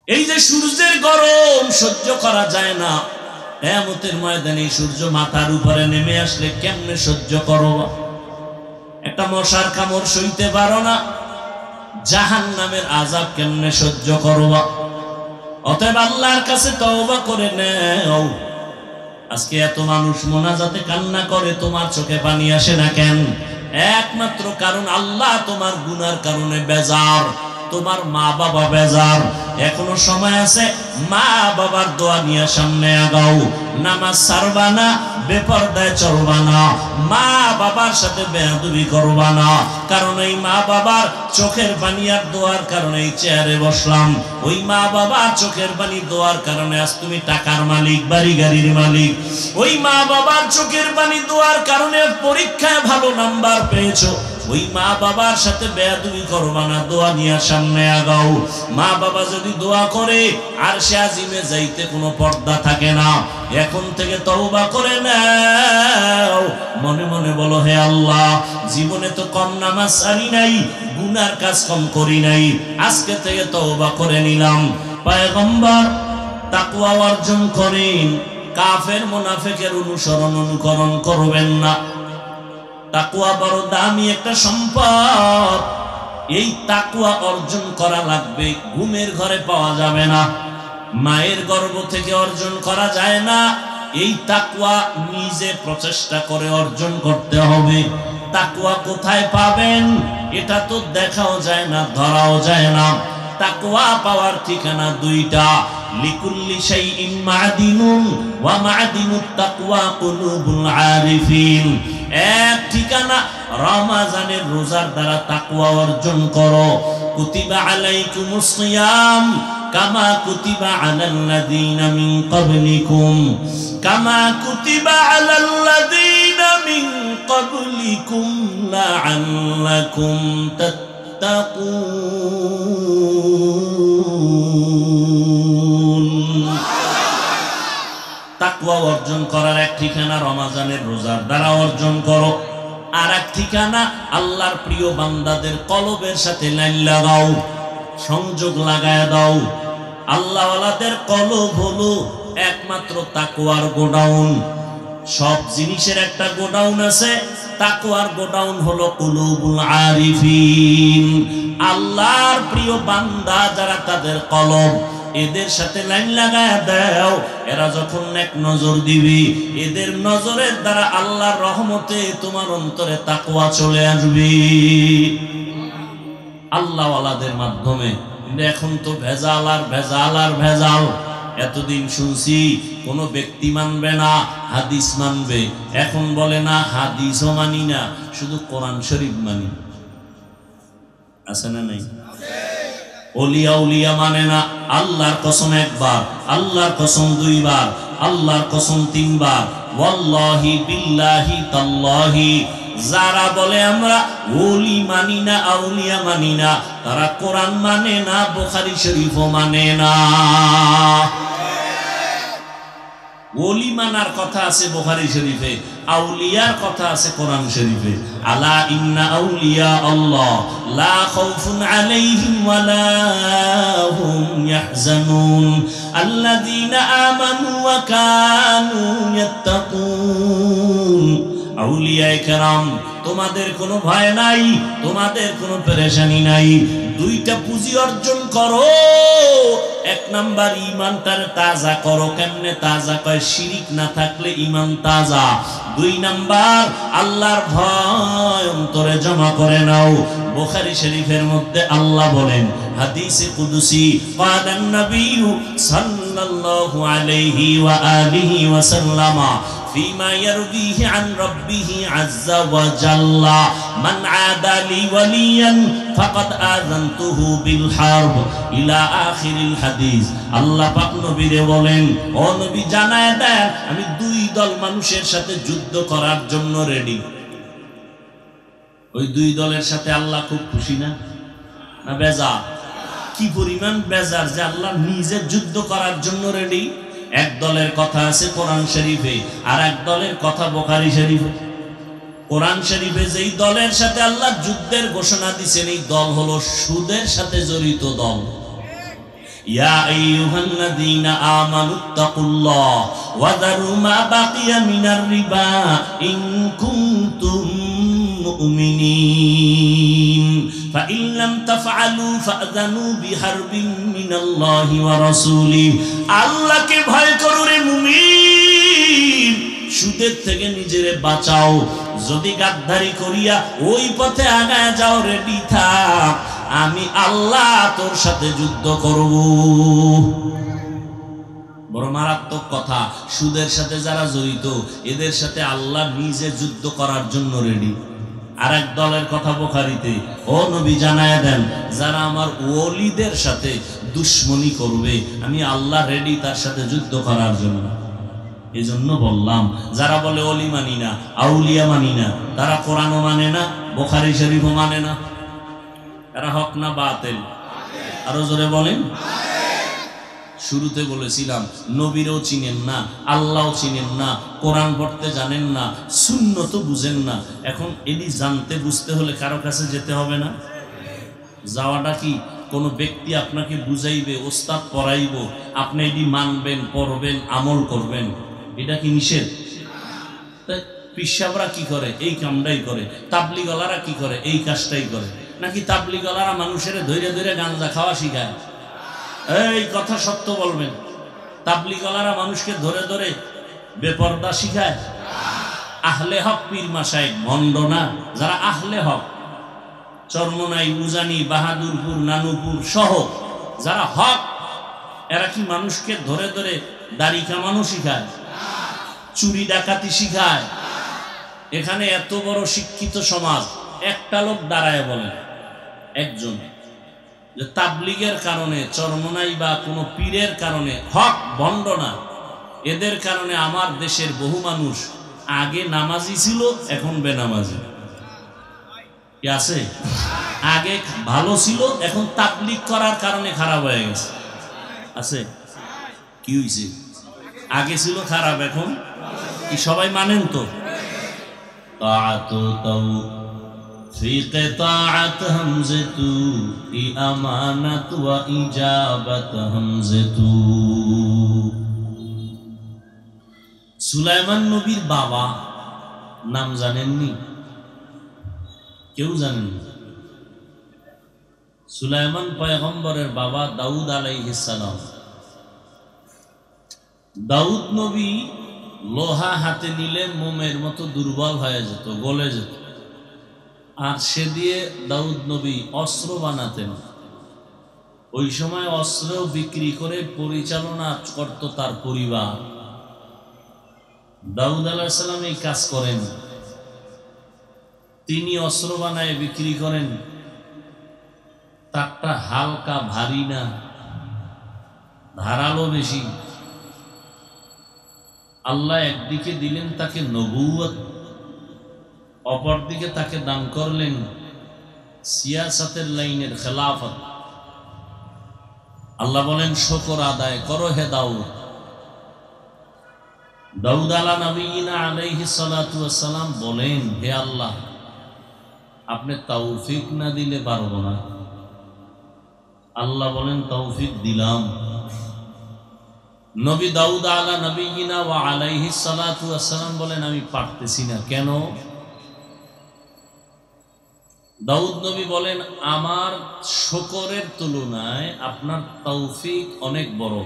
এই যে সূর্যের গরম সহ্য করা যায় না, কিয়ামতের ময়দানে সূর্য মাথার উপরে নেমে আসলে কেমনে সহ্য করো? একটা মশার কামড় সইতে পারো না, জাহান্নামের আযাব কেমনে সহ্য করবা? অতএব আল্লাহর কাছে তওবা করে নাও। আজকে এত মানুষ মোনাজাতে কান্না করে, তোমার চোখে পানি আসে না কেন? একমাত্র কারণ আল্লাহ তোমার গুনার কারণে বেজার, তোমার মা বাবা বেজার। এখনো সময় আছে, মা বাবার দোয়া নিয়ে সামনে আগাও। নামাজ ছাড়বা না, বেপরদায় চলবা না, মা বাবার সাথে বেয়াদবি করবা না। কারণ এই মা বাবার চোখের পানি আর দোয়ার কারণে এই চেয়ারে বসলাম। ওই মা বাবার চোখের পানি দোয়ার কারণে আজ তুমি টাকার মালিক, বাড়ি গাড়ির মালিক। ওই মা বাবার চোখের পানি দোয়ার কারণে পরীক্ষায় ভালো নাম্বার পেয়েছো। ওই মা বাবার সাথে বেয়াদবি করবা না, দোয়া নিয়ে সামনে আগাও। মা বাবা যদি দোয়া করে আর সে আজিমে যাইতে কোনো পর্দা থাকে না। এখন থেকে তওবা করে নাও, মনে মনে বলো, হে আল্লাহ, জীবনে তো কম নামাজ ছাড়ি নাই, গুনার কাজ কম করি নাই, আজকে থেকে তওবা করে নিলাম। পয়গম্বর তাকওয়া অর্জন করেন, কাফের মুনাফিকের অনুকরণ করবেন না। তাকওয়া বড় দামি একটা সম্পদ। এই তাকওয়া অর্জন করা লাগবে, ঘুমের ঘরে পাওয়া যাবে না, মায়ের গর্ভ থেকে অর্জন করা যায় না। এই তাকওয়া নিজে প্রচেষ্টা করে অর্জন করতে হবে। তাকওয়া কোথায় পাবেন এটা তো দেখাও যায় না, ধরাও যায় না। তাকওয়া পাওয়ার ঠিকানা দুইটা, লিকুল্লি শাইইন মা'দিনুন ওয়া মা'দিনুত তাকওয়া কুলুবুল আরিফিন। এক ঠিকানা, রমজানের রোজার দ্বারা তাকওয়া অর্জন করো। কুতিবা আলাইকুমুস সিয়াম কামা কুতিবা আলাল্লাযীনা মিন ক্বাবলিকুম কামা কুতিবা আলাল্লাযীনা মিন ক্বাবলিকুম লাআল্লাকুম তাত্তাকুন। তাকওয়া অর্জন করার এক ঠিকানা রমজানের রোজার দ্বারা অর্জন করো। আর এক ঠিকানা, আল্লাহর প্রিয় বান্দাদের কলবের সাথে লাইন লাগাও, সংযোগ লাগায় দাও। আল্লাহওয়ালাদের কলব হলো একমাত্র তাকওয়ার গোডাউন। সব জিনিসের একটা গোডাউন আছে, তাকওয়ার গোডাউন হলো কুলুবুল আরিফিন। আল্লাহর প্রিয় বান্দা যারা, তাদের কলব, এদের সাথে লাইন লাগায় দাও। এরা যখন এক নজর দিবি, এদের নজরের দ্বারা আল্লাহর রহমতে তোমার অন্তরে তাকওয়া চলে আসবে আল্লাহওয়ালাদের মাধ্যমে। কিন্তু এখন তো ভেজাল আর ভেজাল আর ভেজাল। এতদিন শুনছি কোন ব্যক্তি মানবে না, হাদিস মানবে। এখন বলে না, হাদিসও মানি না, শুধু কোরআন শরীফ মানি। আছে না নাই? ওলিয়া উলিয়া মানে না। আল্লাহর কসম একবার, আল্লাহর কসম দুইবার, আল্লাহর কসম তিনবার, ওয়াল্লাহি বিল্লাহি তাল্লাহি। যারা বলে আমরা ওলি মানি না, আউলিয়া মানি না, তারা কোরআন মানে না, বুখারী শরীফও মানে না। ওলি মানার কথা আছে বুখারী শরীফে, আউলিয়ার কথা আছে কোরআন শরীফে। আলা ইন্না আউলিয়া আল্লাহ লা খাউফুন আলাইহিম ওয়া লা হুম ইয়াহজানুন আল্লাযীনা আমানু ওয়া কানু ইয়াত্তাকুন। আউলিয়ায়ে কেরাম, তোমাদের কোনো ভয় নাই, তোমাদের কোনো পেরেশানি নাই। দুইটা পুঁজি অর্জন করো। এক নাম্বার, ঈমানটার তাজা করো। কেমনে তাজা কয়? শিরিক না থাকলে ঈমান তাজা। দুই নাম্বার, আল্লাহর ভয় অন্তরে জমা করে নাও। বুখারী শরীফের মধ্যে আল্লাহ বলেন, হাদিসে কুদসি, ক্বালান নবিয়্যু সাল্লাল্লাহু আলাইহি ওয়া আলিহি ওয়া সাল্লামা فيما يرويه عن ربه عز وجل من عادى لي وليا فقد آذنته بالحرب إلى آخر الحديث। আল্লাহ পাক নবীরে বলেন, ও নবী জানায় দেন, আমি দুই দল মানুষের সাথে যুদ্ধ করার জন্য রেডি। ওই দুই দলের সাথে আল্লাহ খুব খুশি না? না বেজার? কি পরিমাণ বেজার যে আল্লাহ নিজে যুদ্ধ করার জন্য রেডি। এক দলের কথা আছে কোরআন শরীফে, আর এক দলের কথা বুখারী শরীফে। কোরআন শরীফে যেই দলের সাথে আল্লাহ যুদ্ধের ঘোষণা দিয়েছেন, এই দল হলো সুদের সাথে জড়িত দল। ইয়া আইয়ুহাল্লাযীনা আমানুত্তাকুল্লাহ ওয়া যারু মা বাকিয়া মিনার রিবা ইন কুনতুম মুমিনিন ফাইন লাম তাফআলু ফাযানু বিহারবিন মিনাল্লাহি ওয়া রাসূলিহি। আল্লাহকে ভয় করো রে মুমিন, সুদের থেকে নিজেরে বাঁচাও। যদি গাদ্দারি করিয়া ওই পথে আগায় যাও, রেডি থাক, আমি আল্লাহ তোর সাথে যুদ্ধ করব। বড় মারাত্মক কথা। সুদের সাথে যারা জড়িত এদের সাথে আল্লাহ নিজে যুদ্ধ করার জন্য রেডি। আর এক দলের কথা বুখারীতে, ও নবী জানায়া দেন, যারা আমার ওলিদের সাথে দুশ্মনী করবে আমি আল্লাহ রেডি তার সাথে যুদ্ধ করার জন্য। এই জন্য বললাম, যারা বলে ওলি মানি না, আউলিয়া মানি না, তারা কোরআনও মানে না, বুখারী শরীফও মানে না। এরা হক না বাতিল? আরো জোরে বলেন। শুরুতে বলেছিলাম, নবীরও চিনেন না, আল্লাহও চিনেন না, কোরআন পড়তে জানেন না, সুন্নত বুঝেন না। এখন এটি জানতে বুঝতে হলে কারো কাছে যেতে হবে না? যাওয়াটা কি কোনো ব্যক্তি আপনাকে বুঝাইবে, ওস্তাদ পড়াইব, আপনি এটি মানবেন, পড়বেন, আমল করবেন, এটা কি নিষেধ? পিসাবরা কি করে? এই কামটাই করে। তাবলিগলারা কি করে? এই কাজটাই করে। নাকি তাবলিগলারা মানুষের ধৈর্য ধৈর্য গাঁজা খাওয়া শিখায়? এই কথা সত্য বলবেন, তাবলিগলারা মানুষকে ধরে ধরে বেপরদা শিখায়? আহলে হক পীর মাশায়েখ ভণ্ড না? যারা আহলে হক, চরমনাই, উজানি, বাহাদুরপুর, নানুপুর সহ যারা হক, এরা কি মানুষকে ধরে ধরে দাড়ি কামানো শিখায়? চুরি ডাকাতি শিখায়? এখানে এত বড় শিক্ষিত সমাজ, একটা লোক দাঁড়ায় বলেন, একজন, যে তাবলিগের কারণে, চরমনাই বা কোনো পীরের কারণে, হক ভণ্ড না, এদের কারণে আমার দেশের বহু মানুষ আগে নামাজি ছিল, এখন বেনামাজি। কি আছে? আগে ভালো ছিল, এখন তাবলিগ করার কারণে খারাপ হয়ে গেছে। আছে? কি হয়েছে? আগে ছিল খারাপ, এখন কি সবাই মানেন তো? তাআত তাআত হামজাতু ই আমানাত ওয়া ইজাবাত হামজাতু। সুলাইমান নবীর বাবা নাম জানেননি? কেউ জানেন? সুলাইমান পয়গম্বরের বাবা দাউদ আলাইহিস সালাম। দাউদ নবী লোহা হাতে নিলে মোমের মতো দুর্বল হয়ে যেত, গলে যেত, আর সে দিয়ে দাউদ নবী অস্ত্র বানাতেন। ওই সময় অস্ত্র বিক্রি করে পরিচালনা করত তার পরিবার। দাউদ আলাইহিস সালাম এই কাজ করেন, তিনি অস্ত্র বানায় বিক্রি করেন। তারটা হালকা, ভারী না, ধারালো বেশি। আল্লাহ একদিকে দিলেন তাকে নবুয়ত, অপরদিকে তাকে দান করলেন সিয়াসাতের লাইনের খেলাফত। আল্লাহ বলেন, শুকর আদায় করো হে দাউদ। দাউদ নবীনা আলাইহিস সালাতু ওয়াস সালাম বলেন, হে আল্লাহ, আপনি তৌফিক না দিলে পারবো না। আল্লাহ বলেন, তৌফিক দিলাম। নবী দাউদ নবীনা ওয়া আলাইহিস সালাতু ওয়াস সালাম বলেন, আমি পারতেছি না। কেন? দাউদ নবী বলেন, আমার শুকরের তুলনায় আপনার তৌফিক অনেক বড়।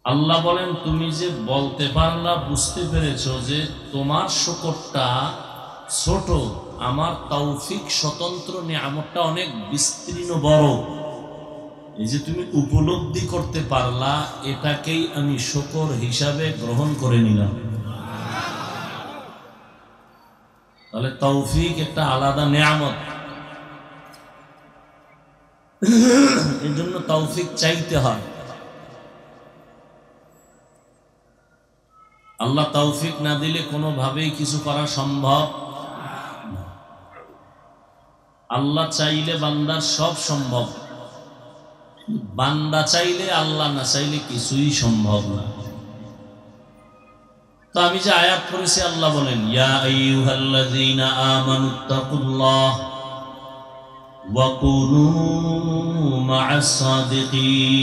আল্লাহ বলেন, তুমি যে বলতে পারলা, বুঝতে পেরেছো যে তোমার শুকরটা ছোট, আমার তৌফিক স্বতন্ত্র নিয়ামতটা অনেক বিস্তীর্ণ বড়। এই যে তুমি উপলব্ধি করতে পারলা, এটাকেই আমি শুকর হিসাবে গ্রহণ করে নিলাম। তাহলে তৌফিক একটা আলাদা নিয়ামত। এর জন্য তৌফিক চাইতে হয়। আল্লাহ তৌফিক না দিলে কোনোভাবেই কিছু করা সম্ভব। আল্লাহ চাইলে বান্দার সব সম্ভব, বান্দা চাইলে, আল্লাহ না চাইলে কিছুই সম্ভব না। তো আমি যে আয়াত পড়েছি, আল্লাহ বলেন, ইয়া আইয়ুহাল্লাযীনা আমানুত্তাকুল্লাহ وكونوا مع الصادقين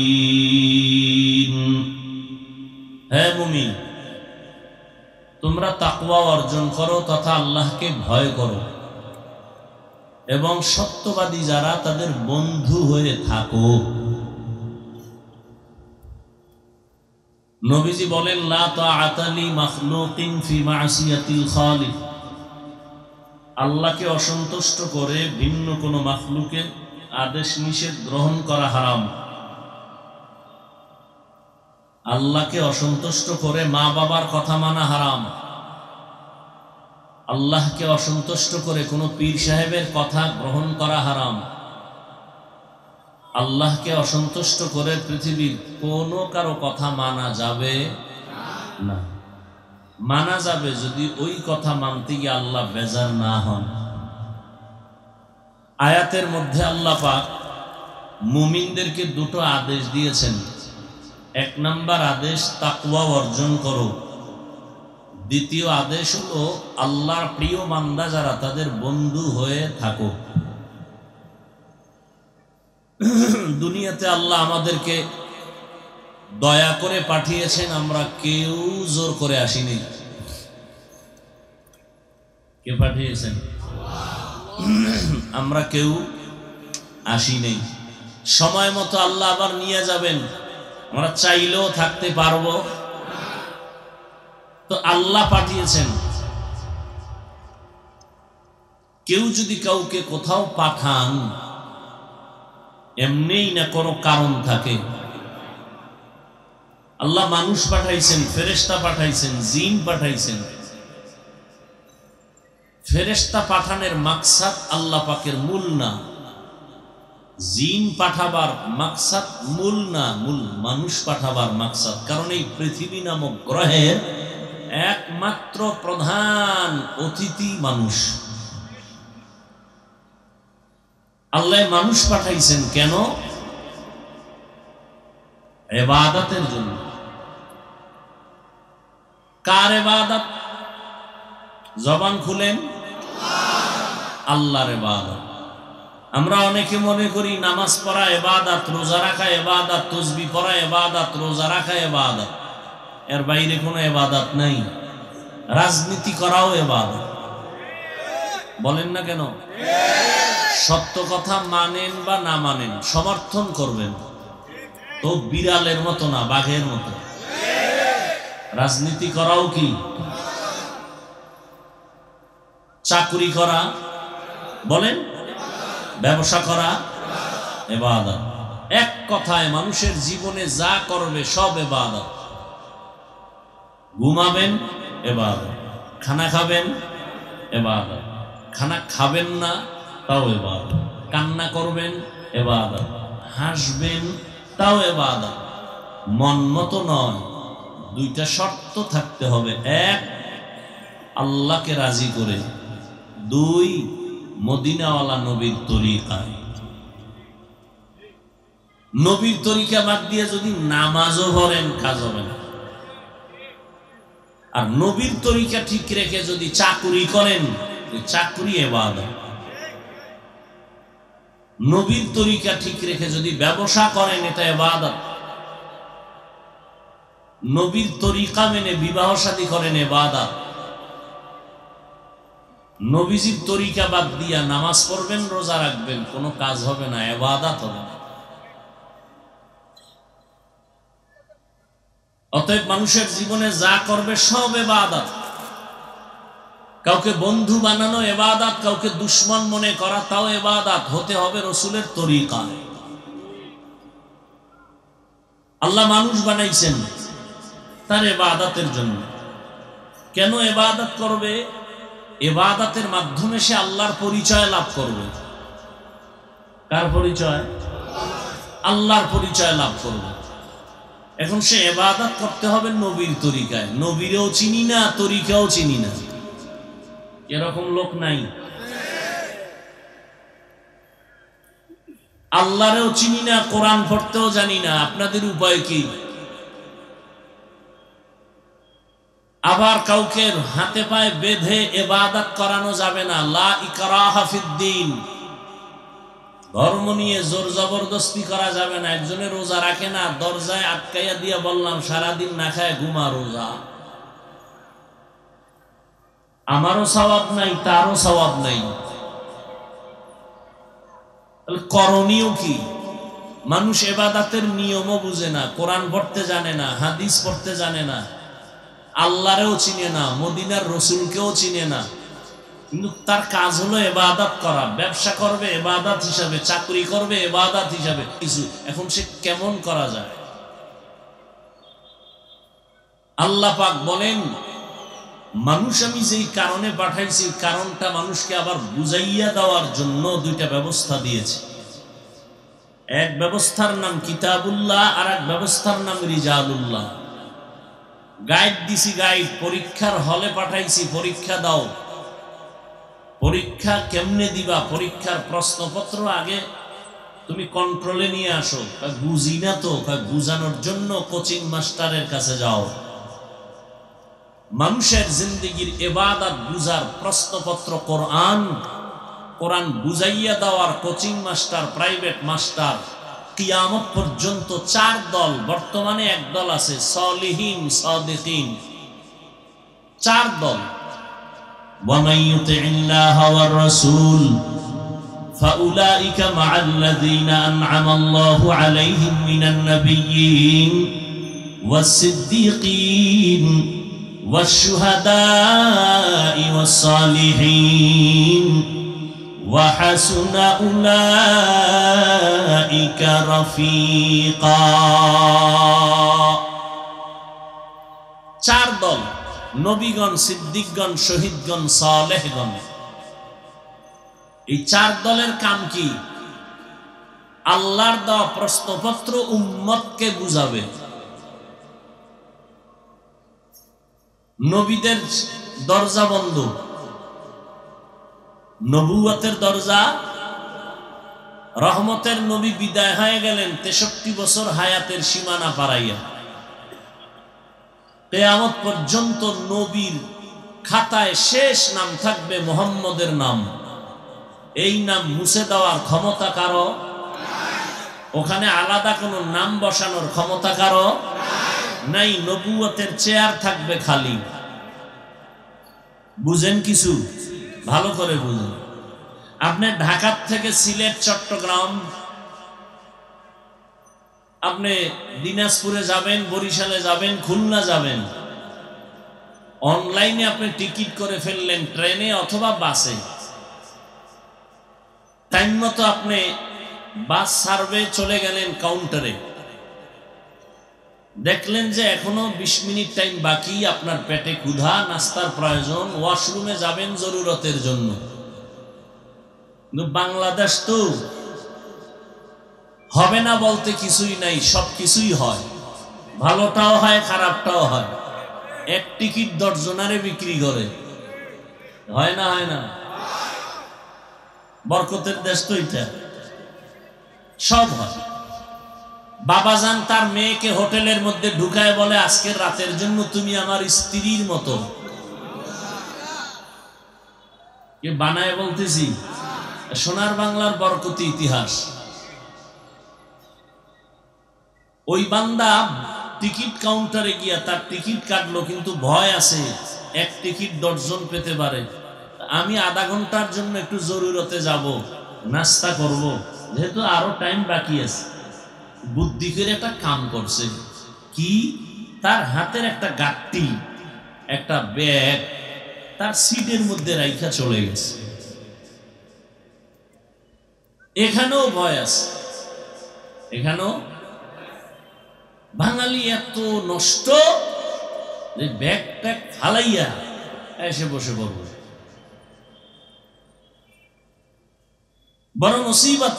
হে মুমিন তোমরা তাকওয়া অর্জন করো তথা আল্লাহকে ভয় করো এবং সত্যবাদী যারা তাদের বন্ধু হয়ে থাকো। নবীজি বলেন লা তাআতা লি মাখলুকিন ফি মাসিয়াতিল খালিক, আল্লাহকে অসন্তুষ্ট করে ভিন্ন কোনো মাখলুকের আদেশ নিষেধ গ্রহণ করা হারাম। আল্লাহকে অসন্তুষ্ট করে মা বাবার কথা মানা হারাম। আল্লাহকে অসন্তুষ্ট করে কোনো পীর সাহেবের কথা গ্রহণ করা হারাম। আল্লাহকে অসন্তুষ্ট করে পৃথিবীর কোনো কারো কথা মানা যাবে না। মানা যাবে যদি ওই কথা মানতে গিয়ে আল্লাহ বেজার না হন। আয়াতের মধ্যে আল্লাহ পাক মুমিনদেরকে দুটো আদেশ দিয়েছেন। এক নাম্বার আদেশ তাকওয়া অর্জন করো, দ্বিতীয় আদেশ হলো আল্লাহর প্রিয় বান্দা যারা তাদের বন্ধু হয়ে থাকো। দুনিয়াতে আল্লাহ আমাদেরকে দয়া করে পাঠিয়েছেন, আমরা কেউ জোর করে আসিনি। কে পাঠিয়েছেন? আমরা কেউ আসি নেই। সময় মতো আল্লাহ আবার নিয়ে যাবেন, আমরা চাইলেও থাকতে পারবো? তো আল্লাহ পাঠিয়েছেন। কেউ যদি কাউকে কোথাও পাঠান এমনিই না, কোনো কারণ থাকে। আল্লাহ মানুষ পাঠাইছেন, ফেরেশতা পাঠাইছেন, জিন পাঠাইছেন। ফেরেশতা পাঠানোর মাকসাদ আল্লাহ পাকের মূল না, জিন পাঠাবার মাকসাদ মূল না, মূল মানুষ পাঠাবার মাকসাদ। কারণ এই পৃথিবী নামক গ্রহের একমাত্র প্রধান অতিথি মানুষ। আল্লাহ মানুষ পাঠাইছেন কেন? ইবাদতের জন্য। কার ইবাদত? জবান খুলেন, আল্লাহর ইবাদত। আমরা অনেকে মনে করি নামাজ পড়া ইবাদত, রোজা রাখা ইবাদত, তাসবিহ পড়া ইবাদত, রোজা রাখা ইবাদত। এর বাইরে কোনো ইবাদত নাই। রাজনীতি করাও ইবাদত। বলেন না কেন? সত্য কথা মানেন বা না মানেন, সমর্থন করবেন তো বিড়ালের মতো না, বাঘের মতো। রাজনীতি করাও কি? চাকরি করা বলেন, ব্যবসা করা ইবাদত। এক কথায় মানুষের জীবনে যা করবে সব ইবাদত। ঘুমাবেন ইবাদত, খানা খাবেন ইবাদত, খানা খাবেন না তাও ইবাদত, কান্না করবেন ইবাদত, হাসবেন তাও ইবাদত। মন মতো নয়, দুইটা শর্ত থাকতে হবে। এক, আল্লাহকে রাজি করে। দুই, মদিনাওয়ালা নবীর তরিকায়। নবীর তরিকা বাদ দিয়ে যদি নামাজও পড়েন কাজ হবে না। আর নবীর তরিকা ঠিক রেখে যদি চাকরি করেন, চাকরি ইবাদত। নবীর তরিকা ঠিক রেখে যদি ব্যবসা করেন, এটা ইবাদত। নবীর তরিকা মেনে বিবাহ শাদী করেন, ইবাদত। নবীজির তরিকা বাদ দিয়া নামাজ পড়বেন, রোজা রাখবেন, কোনো কাজ হবে না, ইবাদত হবে না। অতএব মানুষের জীবনে যা করবে সব ইবাদত। কাউকে বন্ধু বানানো ইবাদত, কাউকে দুশ্মন মনে করা তাও ইবাদত। হতে হবে রাসূলের তরিকায়। আল্লাহ মানুষ বানাইছেন তার ইবাদতের জন্য। কেন ইবাদত করবে? ইবাদতের মাধ্যমে সে আল্লাহর পরিচয় লাভ করবে। কার পরিচয়? আল্লাহর পরিচয় লাভ করবে। এখন সে ইবাদত করতে হবে নবীর তরিকায়। নবীরও চিনি না, তরিকাও চিনি না, এরকম লোক নাই। আল্লাহরেও চিনি না, কোরআন পড়তেও জানি না, আপনাদের উপায় কি? আবার কাউকে হাতে পায়ে বেঁধে ইবাদত করানো যাবে না। লা ইকরাহা ফিদ্দীন। ধর্ম নিয়ে জোর জবরদস্তি করা যাবে না। একজনের রোজা রাখে না, দরজায় আটকাইয়া দিয়া বললাম সারাদিন না খায় ঘুমা, রোজা আমারও সওয়াব নাই, তারও সওয়াব নাই। করণীয় কি? মানুষ ইবাদতের নিয়মও বুঝে না, কোরআন পড়তে জানে না, হাদিস পড়তে জানে না, আল্লাহরেও চিনে না, মদিনার রসুলকেও চিনে না, কিন্তু তার কাজ হলো ইবাদত করা। ব্যবসা করবে ইবাদত হিসাবে, চাকরি করবে ইবাদত হিসাবে কিছু। এখন সে কেমন করা যায়? আল্লাহ পাক বলেন, মানুষ আমি যেই কারণে পাঠাইছি, কারণটা মানুষকে আবার বুঝাইয়া দেওয়ার জন্য দুইটা ব্যবস্থা দিয়েছে। এক ব্যবস্থার নাম কিতাবুল্লাহ, আর এক ব্যবস্থার নাম রিজালুল্লাহ। গাইড দিছি, গাইড। পরীক্ষার হলে পাঠাইছি, পরীক্ষা দাও। পরীক্ষা কেমনে দিবা? পরীক্ষার প্রশ্নপত্র আগে তুমি কন্ট্রোলে নিয়ে আসো। বুঝি না তো, বুঝানোর জন্য কোচিং মাস্টারের কাছে যাও। মানুষের জিন্দেগির ইবাদত বুঝার প্রশ্নপত্র কোরআন, কোরআন বুঝাইয়া দেওয়ার কোচিং মাস্টার, প্রাইভেট মাস্টার। কিয়ামত পর্যন্ত চার দল, বর্তমানে এক দল আছে সলিহিন সাদিকিন, চার দল। ومن يطع الله والرسول فأولئك مع الذين أنعم الله عليهم من النبيين والصديقين والشهداء والصالحين وحسن أولئك رفيقا। চার দল: নবীগণ, সিদ্দিকগণ, শহীদগণ, সালেহগণ। এই চার দলের কাম কি? আল্লাহর দেওয়া প্রশ্নপত্র উম্মতকে বুঝাবে। নবীদের দরজা বন্ধ, নবুয়তের দরজা। রহমতের নবী বিদায় হয়ে গেলেন 63 বছর হায়াতের সীমানা পারাইয়া। কিয়ামত পর্যন্ত নবীর খাতায় শেষ নাম থাকবে মুহাম্মদের নাম। এই নাম মুছে দেওয়ার ক্ষমতা কারো? ওখানে আলাদা কোনো নাম বসানোর ক্ষমতা কারো নাই। নবুয়তের চেয়ার থাকবে খালি। বুঝেন কিছু? ভালো করে বুঝেন। আপনি ঢাকা থেকে সিলেট, চট্টগ্রাম, আপনি দিনাজপুরে যাবেন, বরিশালে যাবেন, খুলনা যাবেন, অনলাইনে আপনি টিকিট করে ফেললেন, ট্রেনে অথবা বাসে। টাইম মতো আপনি বাস সার্ভে চলে গেলেন কাউন্টারে, দেখলেন যে এখনো 20 মিনিট টাইম বাকি, আপনার পেটে ক্ষুধা, নাস্তার প্রয়োজন, ওয়াশরুমে যাবেন জরুরতের জন্য। কিন্তু বাংলাদেশ তো হবে না বলতে কিছুই নাই, সব কিছুই হয়। ভালোটাও হয়, খারাপটাও হয়। এক টিকিট 10 জনারে বিক্রি করে। হয় না? হয় না? বরকতের দেশ তো এটা, সব হয়। বাবাজান তার মেয়েকে হোটেলের মধ্যে ঢুকায় বলে, আজকের রাতের জন্য তুমি আমার স্ত্রীর মতো। কে বানায় বলতেছি? সোনার বাংলার বরকতি ইতিহাস। ওই বান্দা টিকিট কাউন্টারে গিয়া তার টিকিট কাটলো, কিন্তু ভয় আছে এক টিকিট 10 জন পেতে পারে। আমি আধা ঘন্টার জন্য একটু জরুরতে যাব, নাস্তা করব, যেহেতু আরো টাইম বাকি আছে। বুদ্ধি করে একটা কাম করছে কি, তার হাতের একটা গাট্টি, একটা ব্যাগ তার সিটের মধ্যে রাইখা চলে গেছে। এখানেও ভয় আছে, এখানেও। বাঙালি এত নষ্ট যে ব্যাগ ট্যাগ ফালাইয়া এসে বসে পড়ব। বড় মুসিবত।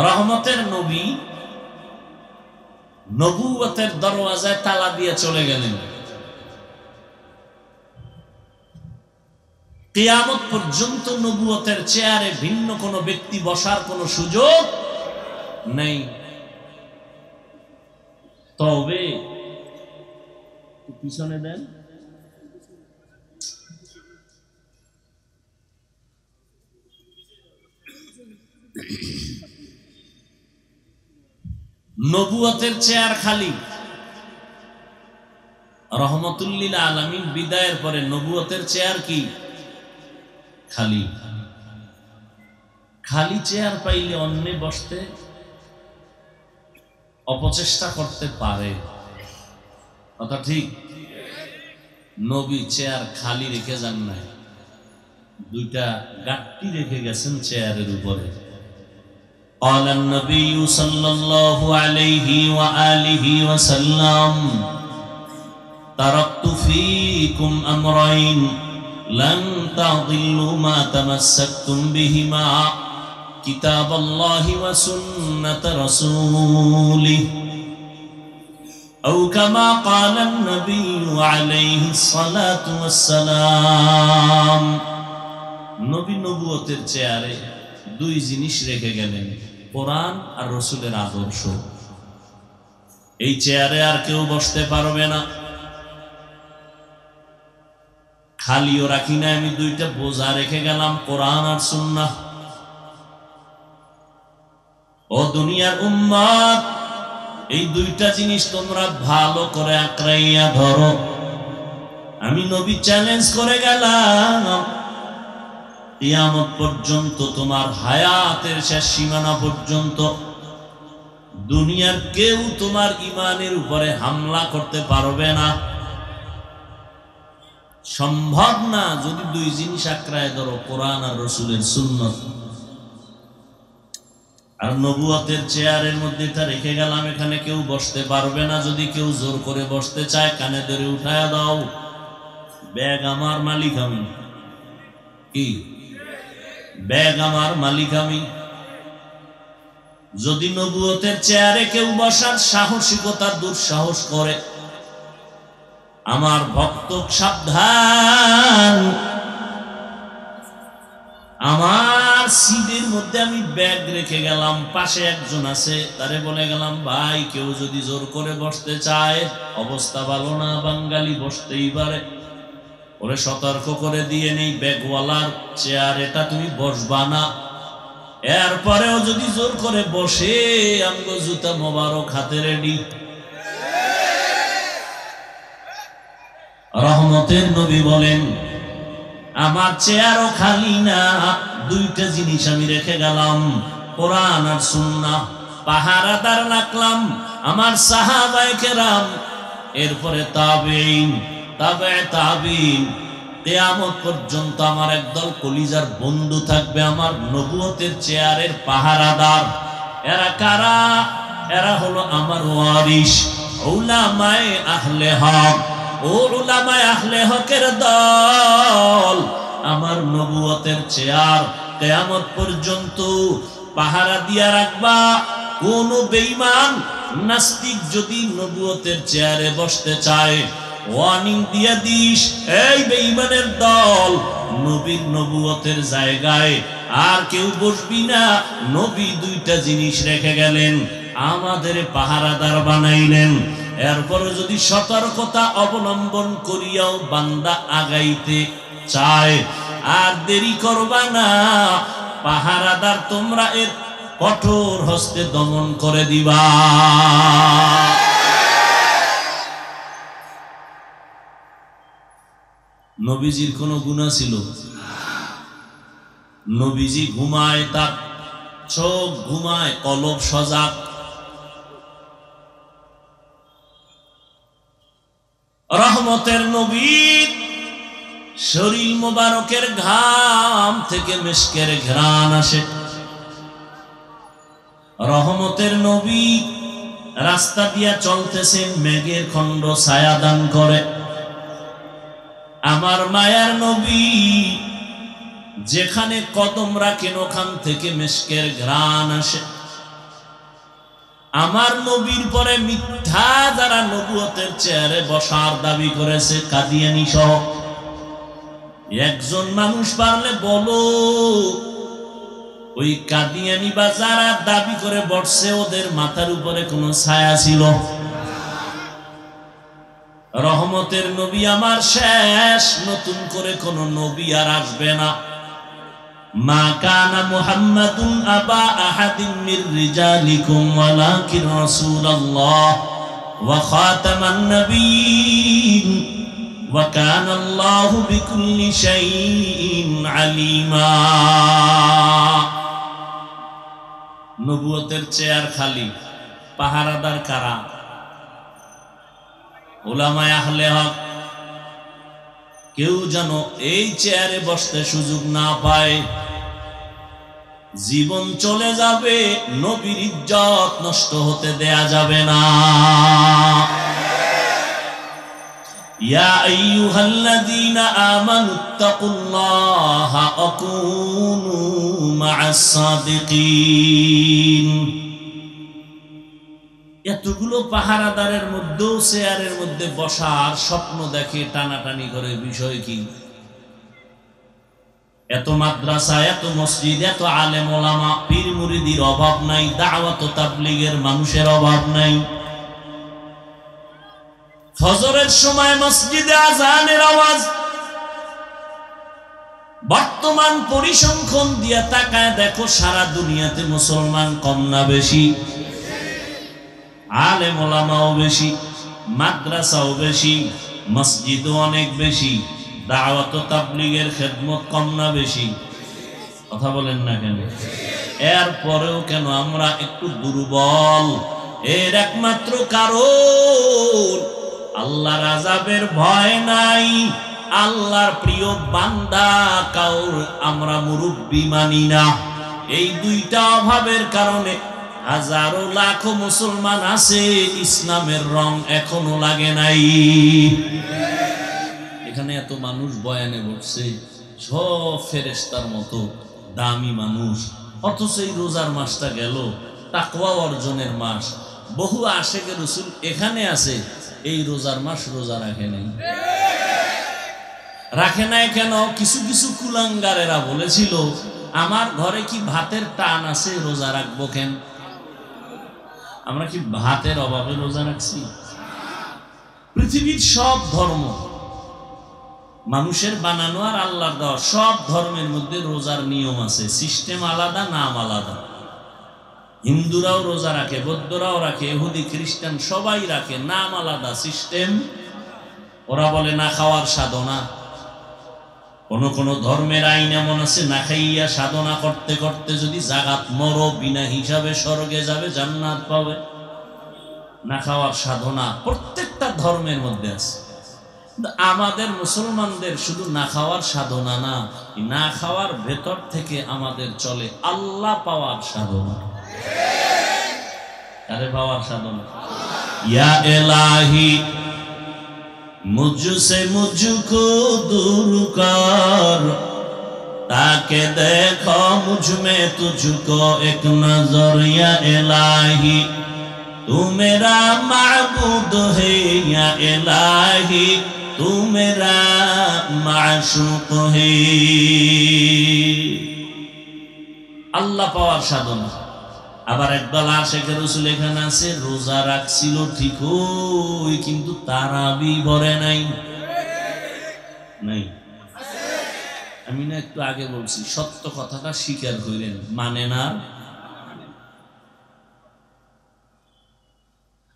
রহমতের নবী নবুয়তের দরওয়াজায় তালা দিয়ে চলে গেলেন। কিয়ামত পর্যন্ত নবুয়তের চেয়ারে ভিন্ন কোনো ব্যক্তি বসার কোনো সুযোগ নেই। তবে পিছনে দেন, নবুয়তের চেয়ার খালি। রহমতুল্লিল আলামিন বিদায়ের পরে নবুয়তের চেয়ার কি খালি। খালি চেয়ার পাইলে অন্যে বসতে অপচেষ্টা করতে পারে, কথা ঠিক। নবী চেয়ার খালি রেখে যান নাই, দুইটা গাট্টি রেখে গেছেন চেয়ারের উপরে। قال النبي صلى الله عليه وآله وسلم تركت فيكم أمرين لن تضلوا ما تمسكتم بهما كتاب الله وسنة رسوله أو كما قال النبي عليه الصلاة والسلام। নবী নবুয়তের চেয়ারে দুই জিনিস রেখে গেলেন, কোরআন আর রসুলের আদর্শ। এই চেয়ারে আর কেউ বসতে পারবে না। খালিও রাখি না, আমি দুইটা বোঝা রেখে গেলাম, কোরআন আর সুন্নাহ। ও দুনিয়ার উম্মত, এই দুইটা জিনিস তোমরা ভালো করে আঁকড়াইয়া ধরো। আমি নবী চ্যালেঞ্জ করে গেলাম, কিয়ামত পর্যন্ত, তোমার হায়াতের শেষ সীমানা পর্যন্ত দুনিয়ার কেউ তোমার ঈমানের উপরে হামলা করতে পারবে না, সম্ভব না। যদি দুই জিনিস আঁকড়ায় ধরো, কোরআন আর রসুলের সুন্নাত। আর নবুয়তের চেয়ারের মধ্যে এটা রেখে গেলাম, এখানে কেউ বসতে পারবে না। যদি কেউ জোর করে বসতে চায়, কানে ধরে উঠায়া দাও, ব্যাগ আমার, মালিক আমি। কি ব্যাগ আমার, মালিক আমি। যদি নবুয়তের চেয়ারে কেউ বসার সাহসিকতার দুঃসাহস করে, আমার ভক্ত সাবধান। আমার সিটের মধ্যে আমি ব্যাগ রেখে গেলাম, পাশে একজন আছে, তারে বলে গেলাম, ভাই কেউ যদি জোর করে বসতে চায়, অবস্থা ভালো না, বাঙালি বসতেই পারে, ওরে সতর্ক করে দিয়ে নেই, ব্যাগওয়ালার চেয়ার এটা তুমি বসবা না। এরপরেও যদি জোর করে বসে, আমগো জুতা মোবারক হাতে রেডি। রহমতের নবী বলেন, আমার চেয়ারও খালি না, দুইটা জিনিস আমি রেখে গেলাম, কোরআন আর সুন্নাহ। পাহারাদার রাখলাম আমার সাহাবায়ে কেরাম, এরপরে তাবেঈন, তাবে তাবেঈন, কিয়ামত পর্যন্ত আমার একদল কলিজার বন্ধু থাকবে, আমার নবুয়তের চেয়ারের পাহারাদার। এরা কারা? এরা হলো আমার ওয়ারিস, উলামায়ে আহলে হক। ও উলামায়ে আহলে হকের দল, আমার নবুয়তের চেয়ার কিয়ামত পর্যন্ত পাহারা দিয়া রাখবা। কোন বেঈমান নাস্তিক যদি নবুয়তের চেয়ারে বসতে চায়, ওয়ার্নিং দিয়া দিস, এই বেঈমানের দল, নবীর নবুয়তের জায়গায় আর কেউ বসবি না। নবী দুইটা জিনিস রেখে গেলেন, আমাদের পাহারাদার বানাইলেন। এরপর যদি সতর্কতা অবলম্বন করিয়াও বান্দা আগাইতে চায়, আর দেরি করবা না, পাহারাদার তোমরা এর কঠোর হস্তে দমন করে দিবা। নবীজির কোন গুনাহ ছিল? নবীজি ঘুমায়, তার চোখ ঘুমায়, কলব সজাগ। রহমতের নবীর শরীর মোবারকের ঘাম থেকে মিশকের ঘ্রাণ আসে। রহমতের নবী রাস্তা দিয়া চলতেছেন, মেঘের খণ্ড ছায়া দান করে। আমার মায়ার নবী যেখানে কদম রাখেন, ওখান থেকে মিশকের ঘ্রাণ আসে। আমার নবীর পরে মিথ্যা যারা নবুয়তের চেয়ারে বসার দাবি করেছে, কাদিয়ানী সহ, একজন মানুষ পারলে বলো, ওই কাদিয়ানী বা যারা দাবি করে বসছে, ওদের মাথার উপরে কোন ছায়া ছিল? রহমতের নবী আমার শেষ, নতুন করে কোন নবী আর আসবে না। মা কানা মুহাম্মাদুন আবা আহাদিন মির রিজালিকুম ওয়ালাকিন রাসূলুল্লাহ ওয়া খাতামান নাবিয়্যিন ওয়া কানা আল্লাহু বিকুল্লি শাইইন আলিমা। নবুয়তের চেয়ার খালি, পাহারাদার কারা? উলামায়ে আহলে হক। কেউ যেন এই চেয়ারে বসতে সুযোগ না পায়। জীবন চলে যাবে, নবীর ইজ্জত নষ্ট হতে দেয়া যাবে না। ইয়া আইয়ুহাল্লাযীনা আমানুত্তাকুল্লাহা ওয়া কুনু মা'আস সাদিকিন। এতগুলো পাহারাদারের মধ্যেও চেয়ারের মধ্যে বসার স্বপ্ন দেখে, টানাটানি করে, বিষয় কি? এত মাদ্রাসা, এত মসজিদ, এত আলেম ওলামা, পীর মুরিদির অভাব নাই, দাওয়াত ও তাবলীগের মানুষের অভাব নাই। ফজরের সময় মসজিদে আযানের আওয়াজ। বর্তমান পরিসংখ্যান দিয়ে তাকায় দেখো, সারা দুনিয়াতে মুসলমান কম না বেশি? আলেম ওলামাও বেশি, মাদ্রাসাও বেশি, মসজিদও অনেক বেশি। দাওয়াত ও তাবলীগের খেদমত কম না বেশি? কথা বলেন না কেন? এরপরেও কেন আমরা একটু দুর্বল? এর একমাত্র কারণ আল্লাহর আযাবের ভয় নাই, আল্লাহর প্রিয় বান্দা কাউর আমরা মুরব্বি মানি না। এই দুইটা অভাবের কারণে হাজারো লাখো মুসলমান আছে, ইসলামের রং এখনো লাগে নাই। এখানে এত মানুষ বয়ানে বসছে, সব ফেরেশতার মতো দামি মানুষ, অথচ এই রোজার মাসটা গেল, তাকওয়া অর্জনের মাস। বহু আশেকে রাসূল এখানে আছে, এই রোজার মাস রোজা রাখে নাই। রাখে নাই কেন? কিছু কিছু কুলাঙ্গারেরা বলেছিল, আমার ঘরে কি ভাতের টান আছে, রোজা রাখবো কেন? আমরা কি ভাতের অভাবে রোজা রাখছি? পৃথিবীর সব ধর্ম মানুষের বানানো আর আল্লাহর দেওয়া, সব ধর্মের মধ্যে রোজার নিয়ম আছে, সিস্টেম আলাদা, নাম আলাদা। হিন্দুরাও রোজা রাখে, বৌদ্ধরাও রাখে, ইহুদি খ্রিস্টান সবাই রাখে, নাম আলাদা, সিস্টেম। ওরা বলে না খাওয়ার সাধনা। কোন কোন ধর্মের আইন এমন আছে, না খাইয়া সাধনা করতে করতে যদি জাগাত মরো, বিনা হিসাবে স্বর্গে যাবে, জান্নাত পাবে। না খাওয়ার সাধনা প্রত্যেকটা ধর্মের মধ্যে আছে। আমাদের মুসলমানদের শুধু না খাওয়ার সাধনা না, না খাওয়ার ভেতর থেকে আমাদের চলে আল্লাহ পাওয়ার সাধনা। আরে পাওয়ার সাধনা, ইয়া ইলাহি मुझसे मुझको दूर कर, ताके देखो मुझ में तुझको एक नजर। या इलाही तू मेरा माबूद है, या इलाही तू मेरा माशूक है। আল্লাহ পাওয়ার সাধনা। আবার একদল আশেকে রাসূল এখানে আছে, রোজা রাখছিল ঠিকই, কিন্তু তারাবি ভরে নাই। নাই, আমি না একটু আগে বলছি, সত্য কথাটা স্বীকার করেন, মানে না।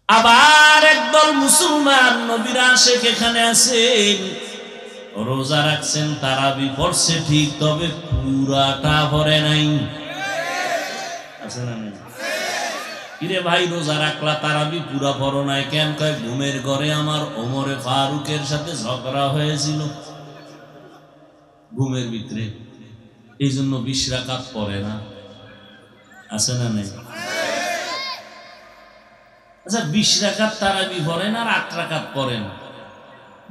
আবার একদল মুসলমান নবীর আশেক এখানে আছেন, রোজা রাখছেন, তারাবি পড়ছে ঠিক, তবে পুরাটা ভরে নাই। আছে না? কিরে ভাই, রোজা রাখলা, তারাবি পুরা পড়ো নাই কেন? কয় ঘুমের ঘরে আমার ওমরে ফারুকের সাথে ঝগড়া হয়েছিল ঘুমের ভিতরে, এই জন্য 20 রাকাত পড়ে না। আছে না নাই? আচ্ছা, 20 রাকাত তারাবি পড়েন আর 8 রাকাত পড়েন,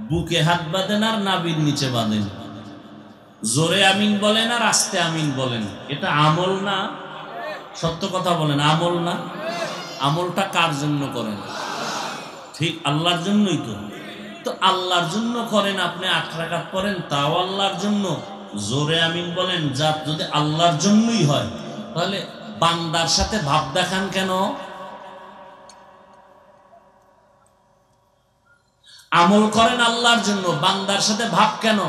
বুকে হাত বাঁধেন আর নাভির নিচে বাঁধেন, জোরে আমিন বলেন আর আস্তে আমিন বলেন, এটা আমল না? সত্য কথা বলেন, আমল না? আমলটা কার জন্য করেন? ঠিক আল্লাহর জন্যই তো। তো আল্লাহর জন্য করেন, আপনি 8 রাকাত পড়েন, তাও আল্লাহর জন্য, জোরে আমিন বলেন, যা যদি আল্লাহর জন্যই হয়, তাহলে বান্দার সাথে ভাব দেখান কেন? আমল করেন আল্লাহর জন্য, বান্দার সাথে ভাব কেন?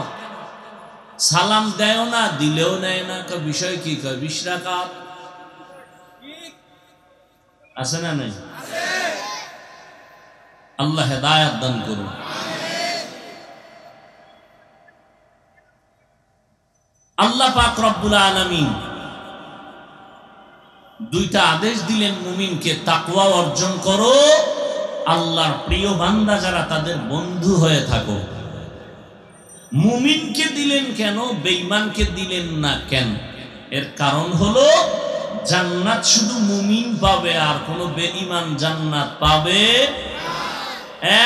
সালাম দেও না, দিলেও নেয় না। বিষয় কি? কয় 20 রাকাত আছে না নাই? আল্লাহ হেদায়েত দান করুন। আল্লাহ পাক রব্বুল আলামিন দুইটা আদেশ দিলেন মুমিনকে, তাকওয়া অর্জন করো, আল্লাহর প্রিয় বান্দা যারা তাদের বন্ধু হয়ে থাকো। মুমিনকে দিলেন কেন, বেঈমানকে দিলেন না কেন? এর কারণ হলো জান্নাত শুধু মুমিন পাবে, আর কোন বেঈমান জান্নাত পাবে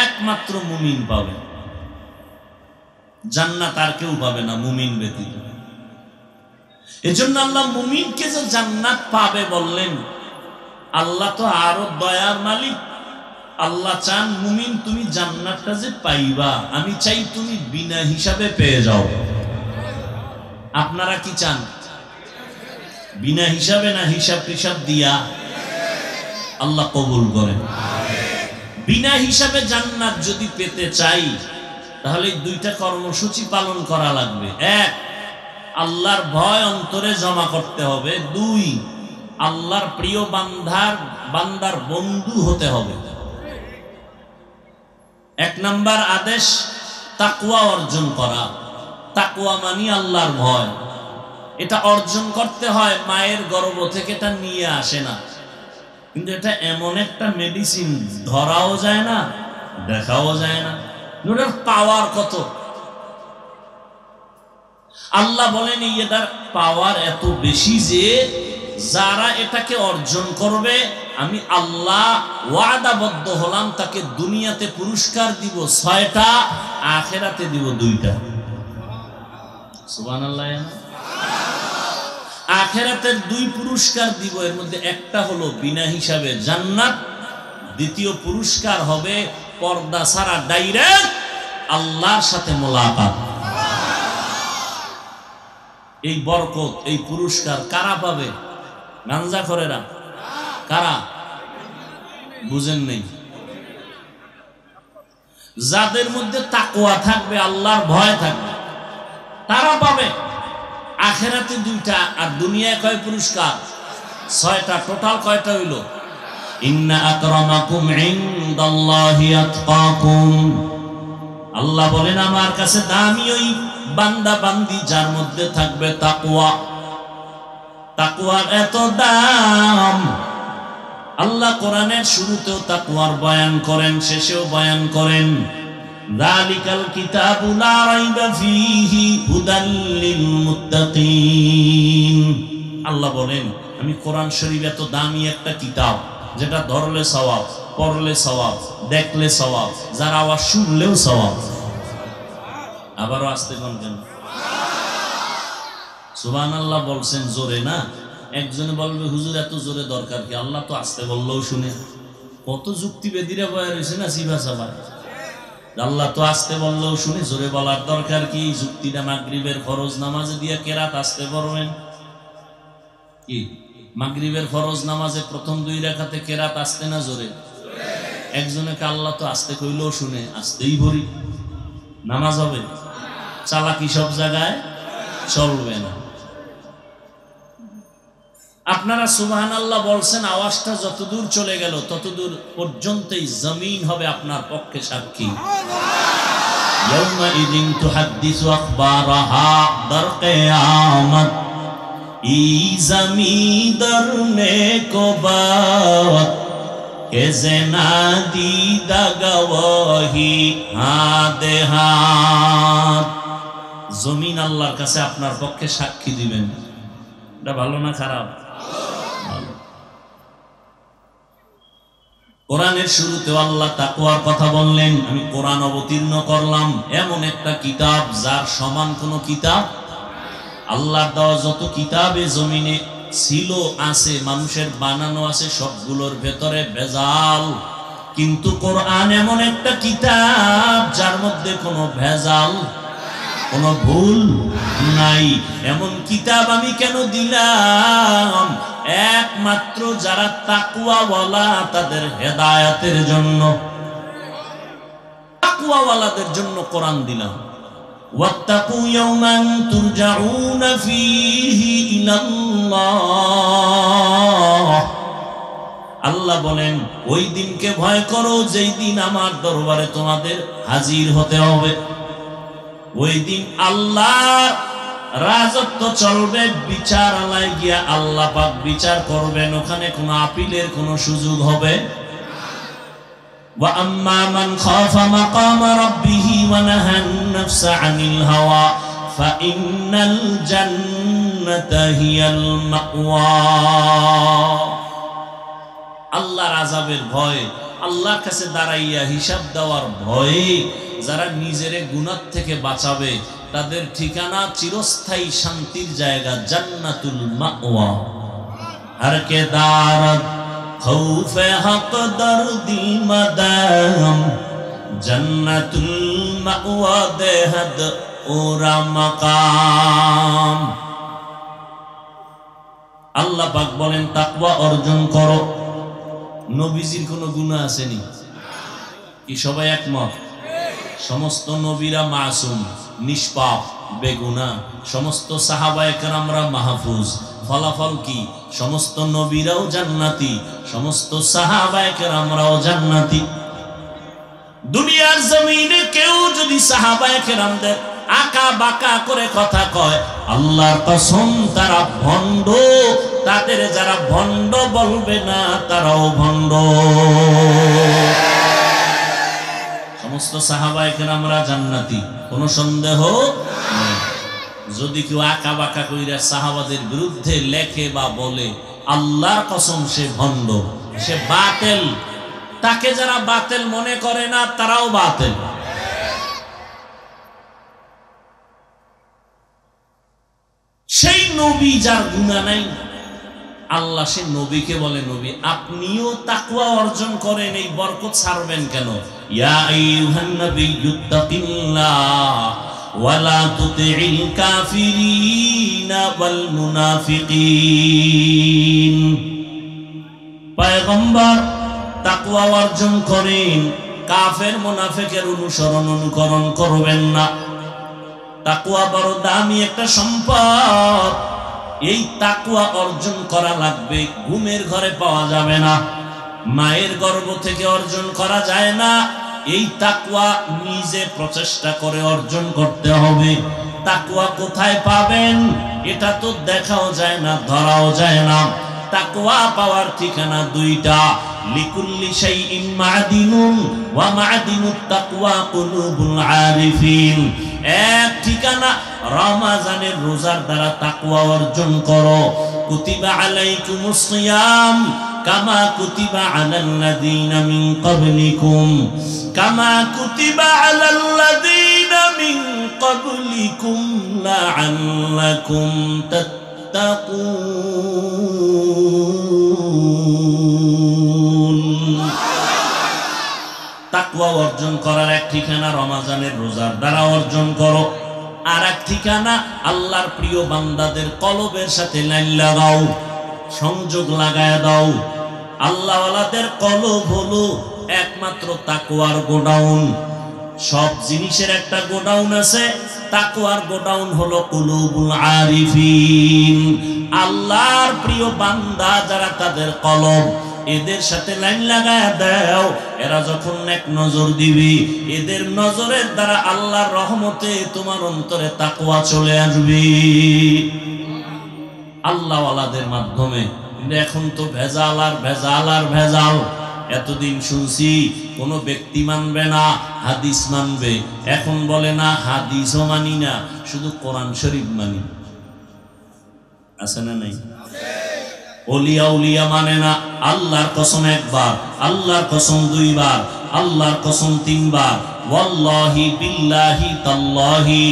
একমাত্র মুমিন পাবে। জান্নাত আর কেউ পাবে না মুমিন ব্যতীত। এজন্য আল্লাহ মুমিনকে যে জান্নাত পাবে বললেন। আল্লাহ তো আরো দয়ার মালিক। আল্লাহ চান মুমিন তুমি জান্নাতটা যে পাইবা, আমি চাই তুমি বিনা হিসাবে পেয়ে যাও। আপনারা কি চান? বিনা হিসাবে না হিসাব টিসাব দিয়া? আল্লাহ কবুল করেন। বিনা হিসাবে জান্নাত যদি পেতে চাই তাহলে দুইটা কর্মসূচি পালন করা লাগবে। এক, আল্লাহর ভয় অন্তরে জমা করতে হবে। দুই, আল্লাহর প্রিয় বান্দার বন্ধু হতে হবে। এক নাম্বার আদেশ তাকওয়া অর্জন করা। তাকওয়া মানে আল্লাহর ভয়। এটা অর্জন করতে হয় মায়ের গর্ভ থেকে, এটা নিয়ে আসে না। কিন্তু এটা এমন একটা মেডিসিন, ধরাও যায় না, দেখাও যায় না। এটার পাওয়ার কত! আল্লাহ বলেন এটার পাওয়ার এত বেশি যে যারা এটাকে অর্জন করবে আমি আল্লাহ ওয়াদাবদ্ধ হলাম তাকে দুনিয়াতে পুরস্কার দিব 6টা, আখিরাতে দিব 2টা। সুবহানাল্লাহ। আখিরাতের 2 পুরস্কার দিব, এর মধ্যে একটা হলো বিনা হিসাবে জান্নাত, দ্বিতীয় পুরস্কার হবে পর্দা ছাড়া ডাইরেক্ট আল্লাহর সাথে মোলাকাত। এই বরকত, এই পুরস্কার কারা পাবে? গাঞ্জাখোরেরা। কারা? বুঝেন নেই? যাদের মধ্যে তাকওয়া থাকবে, আল্লাহর ভয় থাকবে, তারা পাবে। আখিরাতে 2টা, আর দুনিয়ায় কয় পুরস্কার? 6টা। টোটাল কয়টা হইল? ইন্না আকরামাকুম ইনদাল্লাহি আতকাকুম। আল্লাহ বলেন আমার কাছে দামি ওই বান্দা বান্দি যার মধ্যে থাকবে তাকওয়া। তাকওয়ার এত দাম। আল্লাহ কোরআনের শুরুতেও তাকওয়ার বয়ান করেন, শেষেও বয়ান করেন। যালিকাল কিতাবু লা রাইবা ফীহি হুদাল লিল মুত্তাকিন। আল্লাহ বলেন আমি কোরআন শরীফ এত দামি একটা কিতাব, যেটা ধরলে সওয়াব, পড়লে সওয়াব, দেখলে সওয়াব, যারা আওয়াজ শুনলেও সওয়াব। আবারও আসতে কোন কেন? সুবহানাল্লাহ বলছেন জোরে না। একজনে বলবে হুজুর এত জোরে দরকার কি? আল্লাহ তো আসতে বললেও শুনে। কত যুক্তিবেদীরা বয়া রয়েছে না সিভা সাভা। আল্লাহ তো আসতে বললেও শুনে, জোরে বলার দরকার কি? যুক্তিটা মাগরিবের ফরজ নামাজে দিয়ে কেরাত আসতে পড়বেন কি? মাগরিবের ফরজ নামাজে প্রথম 2 রাকাতে কেরাত আসতে না জোরে? একজনকে আল্লাহ তো আসতে কইলেও শুনে, আসতেই ভরি। নামাজ হবে? চালাকি সব জায়গায় চলবে না। আপনারা সুবহানাল্লাহ বলছেন, আওয়াজটা যতদূর চলে গেল ততদূর পর্যন্তই জমিন হবে আপনার পক্ষে সাক্ষী। ইয়াউমা ইদিন তুহাদ্দিসু আখবারাহা, দার কিয়ামত ই জমিন দরনে কো বাত কে জেনা দিদা গওয়াহি হাদে হাত। জমিন আল্লাহর কাছে আপনার পক্ষে সাক্ষী দিবেন। এটা ভালো না খারাপ? কোরআনের শুরুতে আল্লাহ তাকওয়ার কথা বললেন। আমি কোরআন অবতীর্ণ করলাম, এমন একটা কিতাব যার সমান কোন কিতাব। আল্লাহর দেওয়া যত কিতাবে জমিনে ছিল, আছে, মানুষের বানানো আছে, সবগুলোর ভেতরে ভেজাল। কিন্তু কোরআন এমন একটা কিতাব যার মধ্যে কোনো ভেজাল, কোনো ভুল নাই। এমন কিতাব আমি কেন দিলাম? একমাত্র যারা তাকওয়াওয়ালা তাদের হেদায়েতের জন্য, তাকওয়াওয়ালাদের জন্য কোরআন দিলাম। ওয়াত্তাকু ইয়াওমান তুরজাউনা ফীহি ইলাল্লাহ। আল্লাহ বলেন ওই দিনকে ভয় করো যেই দিন আমার দরবারে তোমাদের হাজির হতে হবে। ওই দিন আল্লাহর রাজত্ব চলবে, বিচারালয়ে গিয়া আল্লাহ পাক বিচার করবেন, ওখানে কোনো আপিলের কোনো সুযোগ হবে। ওয়া আম্মা মান খাফা মাকামা রাব্বিহি ওয়া নাহান নাফসা আনিল হাওয়া ফাইন্নাল জান্নাতা হিয়াল মাওয়া। আল্লাহর আযাবের ভয়, আল্লাহর কাছে দাঁড়াইয়া হিসাব দেওয়ার ভয়ে যারা নিজেরে গুনাহ থেকে বাঁচাবে তাদের ঠিকানা চিরস্থায়ী শান্তির জায়গা জান্নাতুল মাওয়া। হর কে দারদ খৌফে হক দরদি মাদাম জান্নাতুল মাওয়া দেহদ ওরা মাকাম। আল্লাহ পাক বলেন তাকওয়া অর্জন করো। নবীজির কোনো গুনাহ আসেনি কি? সবাই একমত? সমস্ত নবীরা মাসুম, নিষ্পাপ, বেগুনাহ। সমস্ত সাহাবায়ে কেরামরা মাহফুজ। ফলাফল কি? সমস্ত নবীরাও জান্নাতি, সমস্ত সাহাবায়ে কেরামরাও জান্নাতি। দুনিয়ার জমিনে কেউ যদি সাহাবায়ে কেরামদের আকা বাকা করে কথা কয়, আল্লাহর কসম তারা ভণ্ড। তাদের যারা ভণ্ড বলবে না তারাও ভণ্ড। সমস্ত সাহাবায়ে কেরামরা জান্নাতি, কোনো সন্দেহ নেই। যদি কেউ আকা বাকা কইরা সাহাবাদের বিরুদ্ধে লেখে বা বলে, আল্লাহর কসম সে ভণ্ড, সে বাতিল। তাকে যারা বাতিল মনে করে না তারাও বাতিল। সেই নবী যার গুনাহ নাই, আল্লাহ সে নবীকে বলে, নবী আপনিও তাকওয়া অর্জন করেন, এই বরকত ছাড়বেন কেন? ইয়া আইয়ুহান নাবিয়্যুত্তাকিল্লাহ ওয়া লা তুতি'ল কাফিরিনা ওয়াল মুনাফিকিন। পয়গম্বর তাকওয়া অর্জন করেন, কাফের মুনাফিকের অনুকরণ করবেন না। তাকওয়া বড় দামি একটা সম্পদ। এই তাকওয়া অর্জন করা লাগবে, ঘুমের ঘরে পাওয়া যাবে না, মায়ের গর্ভ থেকে অর্জন করা যায় না। এই তাকওয়া নিজে প্রচেষ্টা করে অর্জন করতে হবে। তাকওয়া কোথায় পাবেন এটা তো দেখাও যায় না, ধরাও যায় না। তাকওয়া পাওয়ার ঠিকানা দুইটা, লিকুল্লি শাইইন মা'দিনুন ওয়া মা'দিনুত তাকওয়া কুলুবুল আরিফিন। এক ঠিকানা রমজানের রোজার দ্বারা তাকওয়া অর্জন করো। কুতিবা আলাইকুমুস সিয়াম কামা কুতিবা আলাল্লাযীনা মিন ক্বাবলিকুম কামা কুতিবা আলাল্লাযীনা মিন ক্বাবলিকুম লাআল্লাকুম তাত্তাকুন। তাকওয়া অর্জন করার এক ঠিকানা রমজানের রোজার দ্বারা অর্জন করো। আর এক ঠিকানা আল্লাহর প্রিয় বান্দাদের কলবের সাথে লাইন লাগাও, সংযোগ লাগায় দাও। আল্লাহওয়ালাদের কলব হলো একমাত্র তাকওয়ার গোডাউন। সব জিনিসের একটা গোডাউন আছে, তাকওয়ার গোডাউন হলো কুলুবুল আরিফিন। আল্লাহর প্রিয় বান্দা যারা, তাদের কলব, এদের সাথে লাইন লাগায় দাও। এরা যখন এক নজর দিবি, এদের নজরের দ্বারা আল্লাহর রহমতে তোমার অন্তরে তাকওয়া চলে আসবে আল্লাহওয়ালাদের মাধ্যমে। কিন্তু এখন তো ভেজাল আর ভেজাল আর ভেজাল। এতদিন শুনছি কোন ব্যক্তি মানবে না, হাদিস মানবে। এখন বলে না হাদিসও মানি না, শুধু কোরআন শরীফ মানি। আছে না নাই? ওলিয়া উলিয়া মানে না। আল্লাহর কসম একবার, আল্লাহর কসম দুইবার, আল্লাহর কসম তিনবার। ওয়াল্লাহি বিল্লাহি তাল্লাহি।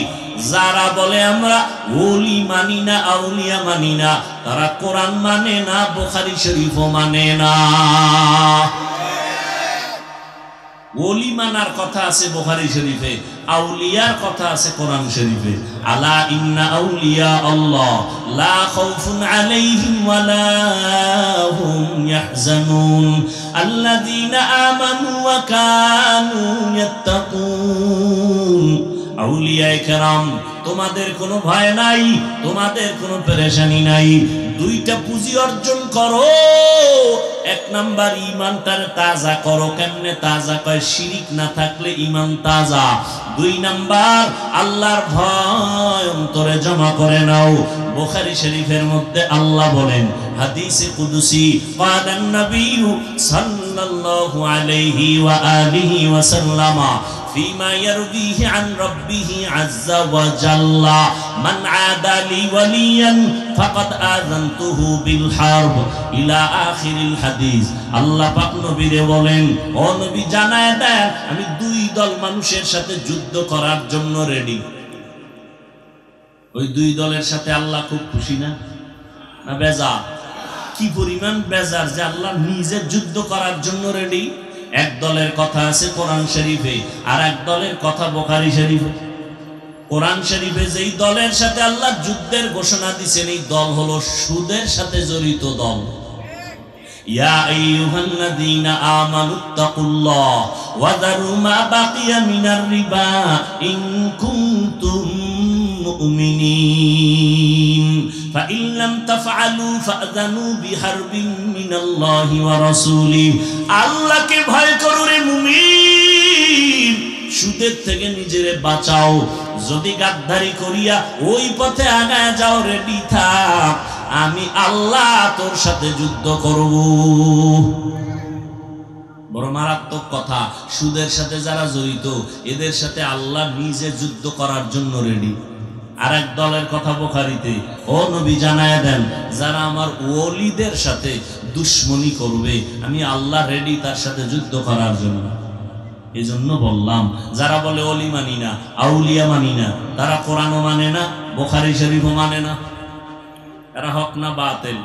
যারা বলে আমরা ওলি মানি না, আউলিয়া মানি না, তারা কোরআন মানে না, বুখারী শরীফও মানে না। ওলি মানার কথা আছে বুখারী শরীফে, আউলিয়ার কথা আছে কোরআন শরীফে। আলা ইন্না আউলিয়া আল্লাহ লা খাউফুন আলাইহিম ওয়া লা হুম ইয়াহজানুন আল্লাযীনা আমানু ওয়া কানু ইয়াত্তাকুন। আউলিয়ায়ে কেরাম, তোমাদের কোনো ভয় নাই, তোমাদের কোনো পেরেশানি নাই। দুইটা পুঁজি অর্জন করো। এক নাম্বার ঈমানটার তাজা করো। কেমনে তাজা? কয় শিরিক না থাকলে ঈমান তাজা। দুই নাম্বার আল্লাহর ভয় অন্তরে জমা করে নাও। বুখারী শরীফের মধ্যে আল্লাহ বলেন, হাদিসে কুদসি, ক্বালান নবিয়্যু সাল্লাল্লাহু আলাইহি ওয়া আলিহি ওয়া সাল্লামা فيما يرويه عن ربه عز وجل من عادى لي وليا فقد آذنته بالحرب إلى آخر الحديث। আল্লাহ পাক নবীরে বলেন, ও নবী জানায় দেন আমি দুই দল মানুষের সাথে যুদ্ধ করার জন্য রেডি। ওই দুই দলের সাথে আল্লাহ খুব খুশি না? না বেজার? কি পরিমাণ বেজার যে আল্লাহ নিজে যুদ্ধ করার জন্য রেডি। এক দলের কথা আছে কোরআন শরীফে, আর এক দলের কথা বুখারী শরীফে। কোরআন শরীফে যেই দলের সাথে আল্লাহ যুদ্ধের ঘোষণা দিয়েছেন, এই দল হলো সুদের সাথে জড়িত দল। ইয়া আইয়ুহাল্লাযীনা আমানুত্তাকুল্লাহ ওয়া যারু মা বাকিয়া মিনার রিবা ইন কুনতুম মুমিনিন ফাইন লাম তাফআলু ফাযানু বিহারবিন মিনাল্লাহি ওয়া রাসূলিহি। আল্লাহকে ভয় করো রে মুমিন, সুদের থেকে নিজেরে বাঁচাও। যদি গাদ্দারি করিয়া ওই পথে আগায় যাও, রেডি থাক, আমি আল্লাহ তোর সাথে যুদ্ধ করব। বড় মারাত্মক কথা। সুদের সাথে যারা জড়িত, এদের সাথে আল্লাহ নিজে যুদ্ধ করার জন্য রেডি। আর এক দলের কথা বুখারীতে, ও নবী জানায় দেন যারা আমার ওলিদের সাথে দুশ্মনী করবে, আমি আল্লাহ রেডি তার সাথে যুদ্ধ করার জন্য। এই জন্য বললাম, যারা বলে ওলি মানি না, আউলিয়া মানি না, তারা কোরআনও মানে না, বুখারী শরীফও মানে না। এরা হক না বাতিল?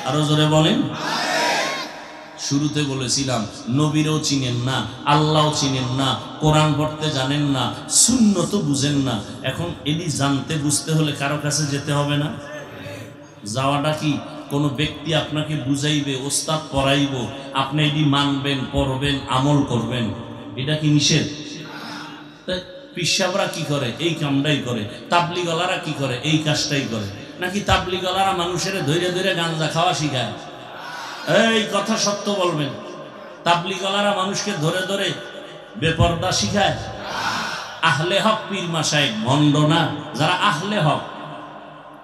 আরো জোরে বলেন। শুরুতে বলেছিলাম, নবীরও চিনেন না, আল্লাহও চিনেন না, কোরআন পড়তে জানেন না, সুন্নত বুঝেন না। এখন এটি জানতে বুঝতে হলে কারো কাছে যেতে হবে না? যাওয়াটা কি কোনো ব্যক্তি আপনাকে বুঝাইবে, ওস্তাদ পড়াইব, আপনি এটি মানবেন, পড়বেন, আমল করবেন, এটা কি নিষেধ? পিসাবরা কি করে? এই কামটাই করে। তাবলিগলারা কি করে? এই কাজটাই করে। নাকি তাবলিগলারা মানুষের ধৈর্য ধৈর্য গাঁজা খাওয়া শিখায়? এই কথা সত্য বলবেন। তাবলিগলারা মানুষকে ধরে ধরে বেপরদা শিখায়? আহলে হক পীর মাশায়েখ ভণ্ড না? যারা আহলে হক,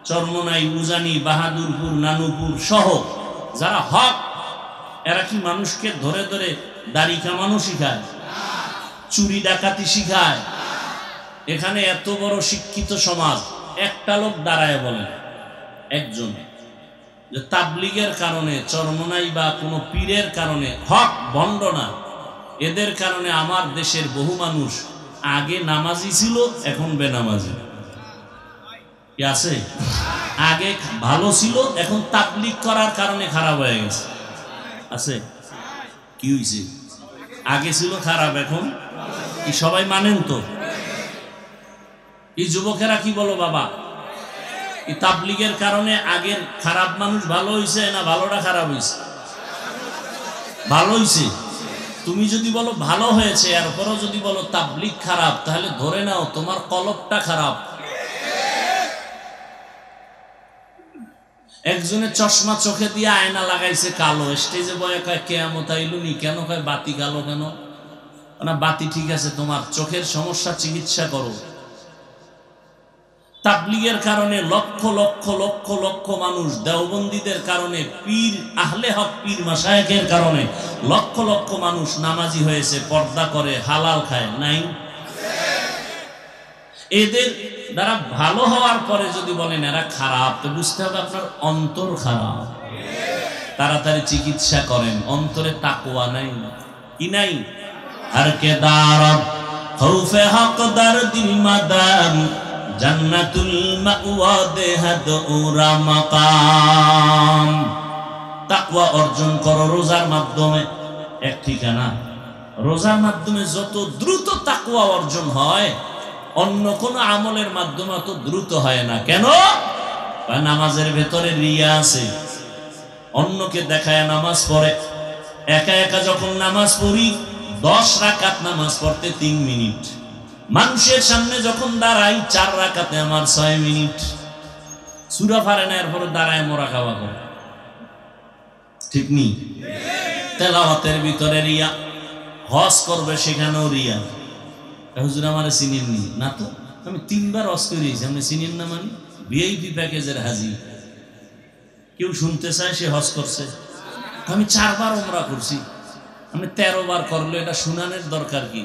চরমনাই, উজানি, বাহাদুরপুর, নানুপুর সহ যারা হক, এরা কি মানুষকে ধরে ধরে দাড়ি কামানো শিখায়? চুরি ডাকাতি শিখায়? এখানে এত বড় শিক্ষিত সমাজ, একটা লোক দাঁড়ায় বলে, একজন, যে তাবলিগের কারণে, চরমনাই বা কোনো পীরের কারণে, হক ভণ্ড না, এদের কারণে আমার দেশের বহু মানুষ আগে নামাজি ছিল, এখন বেনামাজি। কি আছে? আগে ভালো ছিল, এখন তাবলিগ করার কারণে খারাপ হয়ে গেছে। আছে? কি হয়েছে? আগে ছিল খারাপ, এখন কি সবাই মানেন? তো এই যুবকেরা কি বলো বাবা, এই তাবলিগের কারণে আগের খারাপ মানুষ ভালো হয়েছে না ভালোটা খারাপ হয়েছে? ভালো হয়েছে। তুমি যদি বলো ভালো হয়েছে, এরপরও যদি বলো তাবলিগ খারাপ, তাহলে ধরে নাও তোমার কলবটা খারাপ। একজনের চশমা চোখে দিয়ে আয়না লাগাইছে কালো, স্টেজে বয়ে কয় কিয়ামত আইলুনি, কেন কয় বাতি কালো কেন? না বাতি ঠিক আছে, তোমার চোখের সমস্যা চিকিৎসা করো। তাবলিগের কারণে লক্ষ লক্ষ লক্ষ লক্ষ মানুষ, দেওবন্দীদের কারণে, পীর আহলে হক পীর মাশায়েখের কারণে লক্ষ লক্ষ মানুষ নামাজি হয়েছে, পর্দা করে, হালাল খায়। নাই? এদের দ্বারা ভালো হওয়ার পরে যদি বলেন এরা খারাপ, তো বুঝতে হবে আপনার অন্তর খারাপ। তাড়াতাড়ি চিকিৎসা করেন, অন্তরে তাকওয়া নাই। কি নাই? আর কে দারব খৌফে হক দার দিল মাদাম জান্নাতুল মাওয়া দেহাদ উরা মাকাম। তাকওয়া অর্জন করো রোজার মাধ্যমে। এক ঠিকানা, রোজার মাধ্যমে যত দ্রুত তাকওয়া অর্জন হয়, অন্য কোন আমলের মাধ্যমে অত দ্রুত হয় না। কেন? নামাজের ভেতরে রিয়া আছে, অন্যকে দেখায় নামাজ পড়ে। একা একা যখন নামাজ পড়ি, 10 রাকাত নামাজ পড়তে 3 মিনিট, মানুষের সামনে যখন দাঁড়াই 4 রাকাতে আমার 6 মিনিট, সূরা পারে না এরপর দাঁড়ায় মুরাকাবা করে, ঠিক নেই? তেলাওয়াতের ভিতরে রিয়া, হজ করবে সেখানেও রিয়া। হুজুর আমারে চিনেননি না? তো আমি 3 বার হজ করেছি, আপনি চিনেন না? মানে ভিআইপি প্যাকেজের হাজি। কেউ শুনতে চায় সে হজ করছে, আমি 4 বার উমরা করছি, আপনি 13 বার করলো, এটা শুনানোর দরকার কি?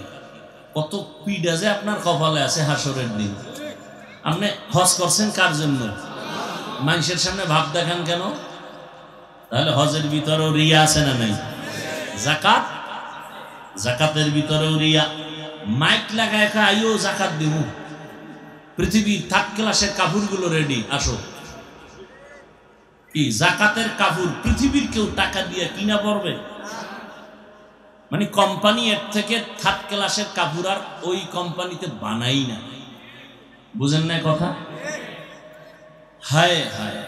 কত পিডা যে আপনার কপালে আছে হাসরের দিন। আপনি হজ করছেন কার জন্য? মানুষের সামনে ভাব দেখান কেন? তাহলে হজের ভিতরেও রিয়া আছে না নাই? যাকাত, যাকাতের ভিতরেও রিয়া। মাইক লাগায় আইও যাকাত দিব, পৃথিবীর 3rd ক্লাসের কাপড়গুলো রেডি, আসো। কি যাকাতের কাপড় পৃথিবীর কেউ টাকা দিয়ে কিনা পড়বে? মানে কোম্পানি এর থেকে 3rd ক্লাসের কাপড় আর ওই কোম্পানিতে বানাই না। বুঝেন না কথা? হায় হায়,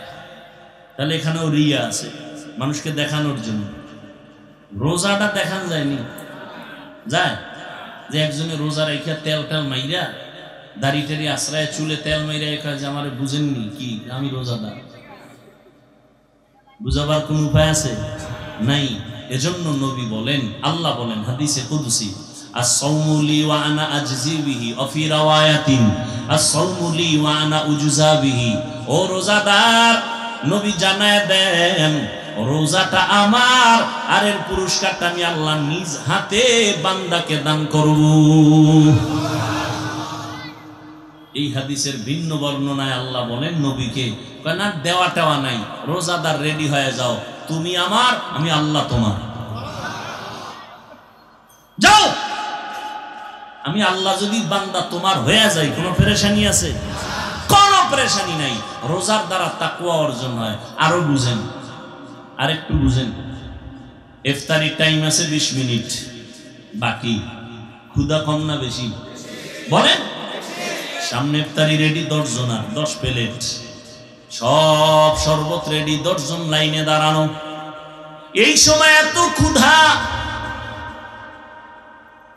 তাহলে এখানেও রিয়া আছে মানুষকে দেখানোর জন্য। রোজাটা দেখান যায়নি, যায় যে একজনে রোজা রেখে তেল টেল মাইরা, দাড়ি টাড়ি আশ্রয়, চুলে তেল মাইরা, যে আমারে বুঝেননি কি আমি রোজাদার? বুঝাবার কোন উপায় আছে? নাই। এজন্য নবী বলেন, আল্লাহ বলেন হাদিসে কুদসি, আস-সাওমু লি ওয়া আনা আজজি বিহি, ওয়া ফি রাওয়ায়াতিন আস-সাওমু লি ওয়া আনা উজজা বিহি। ও রোজাদার, নবী জানায় দেন রোজাটা আমার, আর এর পুরস্কারটা আমি আল্লাহ নিজ হাতে বান্দাকে দান করব। এই হাদিসের ভিন্ন বর্ণনায় আল্লাহ বলেন নবীকে, না দেওয়া টেওয়া নাই, রোজাদার রেডি হয়ে যাও, তুমি আমার, আমি আল্লাহ তোমার। যাও, আমি আল্লাহ যদি বান্দা তোমার হয়ে যায়, কোনো পেরেশানি আছে? কোনো পেরেশানি নাই। রোজার দ্বারা তাকওয়া অর্জন হয়। আরো বুঝেন, আরেকটু বুঝেন। ইফতারির টাইম আছে 20 মিনিট বাকি, ক্ষুধা কম না বেশি? বলেন। সামনে ইফতারি রেডি 10 জনার, 10 প্লেট, সব শরবত রেডি, 10 জন লাইনে দাঁড়ানো। এই সময় এত ক্ষুধা,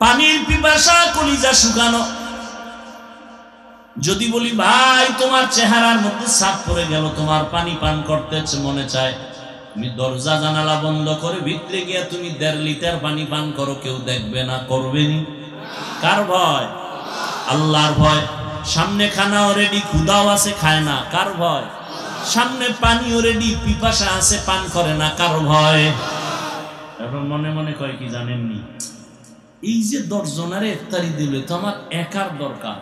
পানির পিপাসা, কলিজা শুকানো। যদি বলি ভাই তোমার চেহারার মধ্যে ছাপ পড়ে গেল, তোমার পানি পান করতে মনে চায়, তুমি দরজা জানালা বন্ধ করে ভিতরে গিয়ে তুমি 1.5 লিটার পানি পান করো, কেউ দেখবে না, করবেনি? কার ভয়? আল্লাহর ভয়। সামনে খানাও রেডি, ক্ষুধাও আছে, খায় না, কার ভয়? সামনে পানিও রেডি, পিপাসা আছে, পান করে না, কার ভয়? এখন মনে মনে কয় কি জানেননি, এই যে 10 জনের ইফতারি দিলে তো আমার একার দরকার,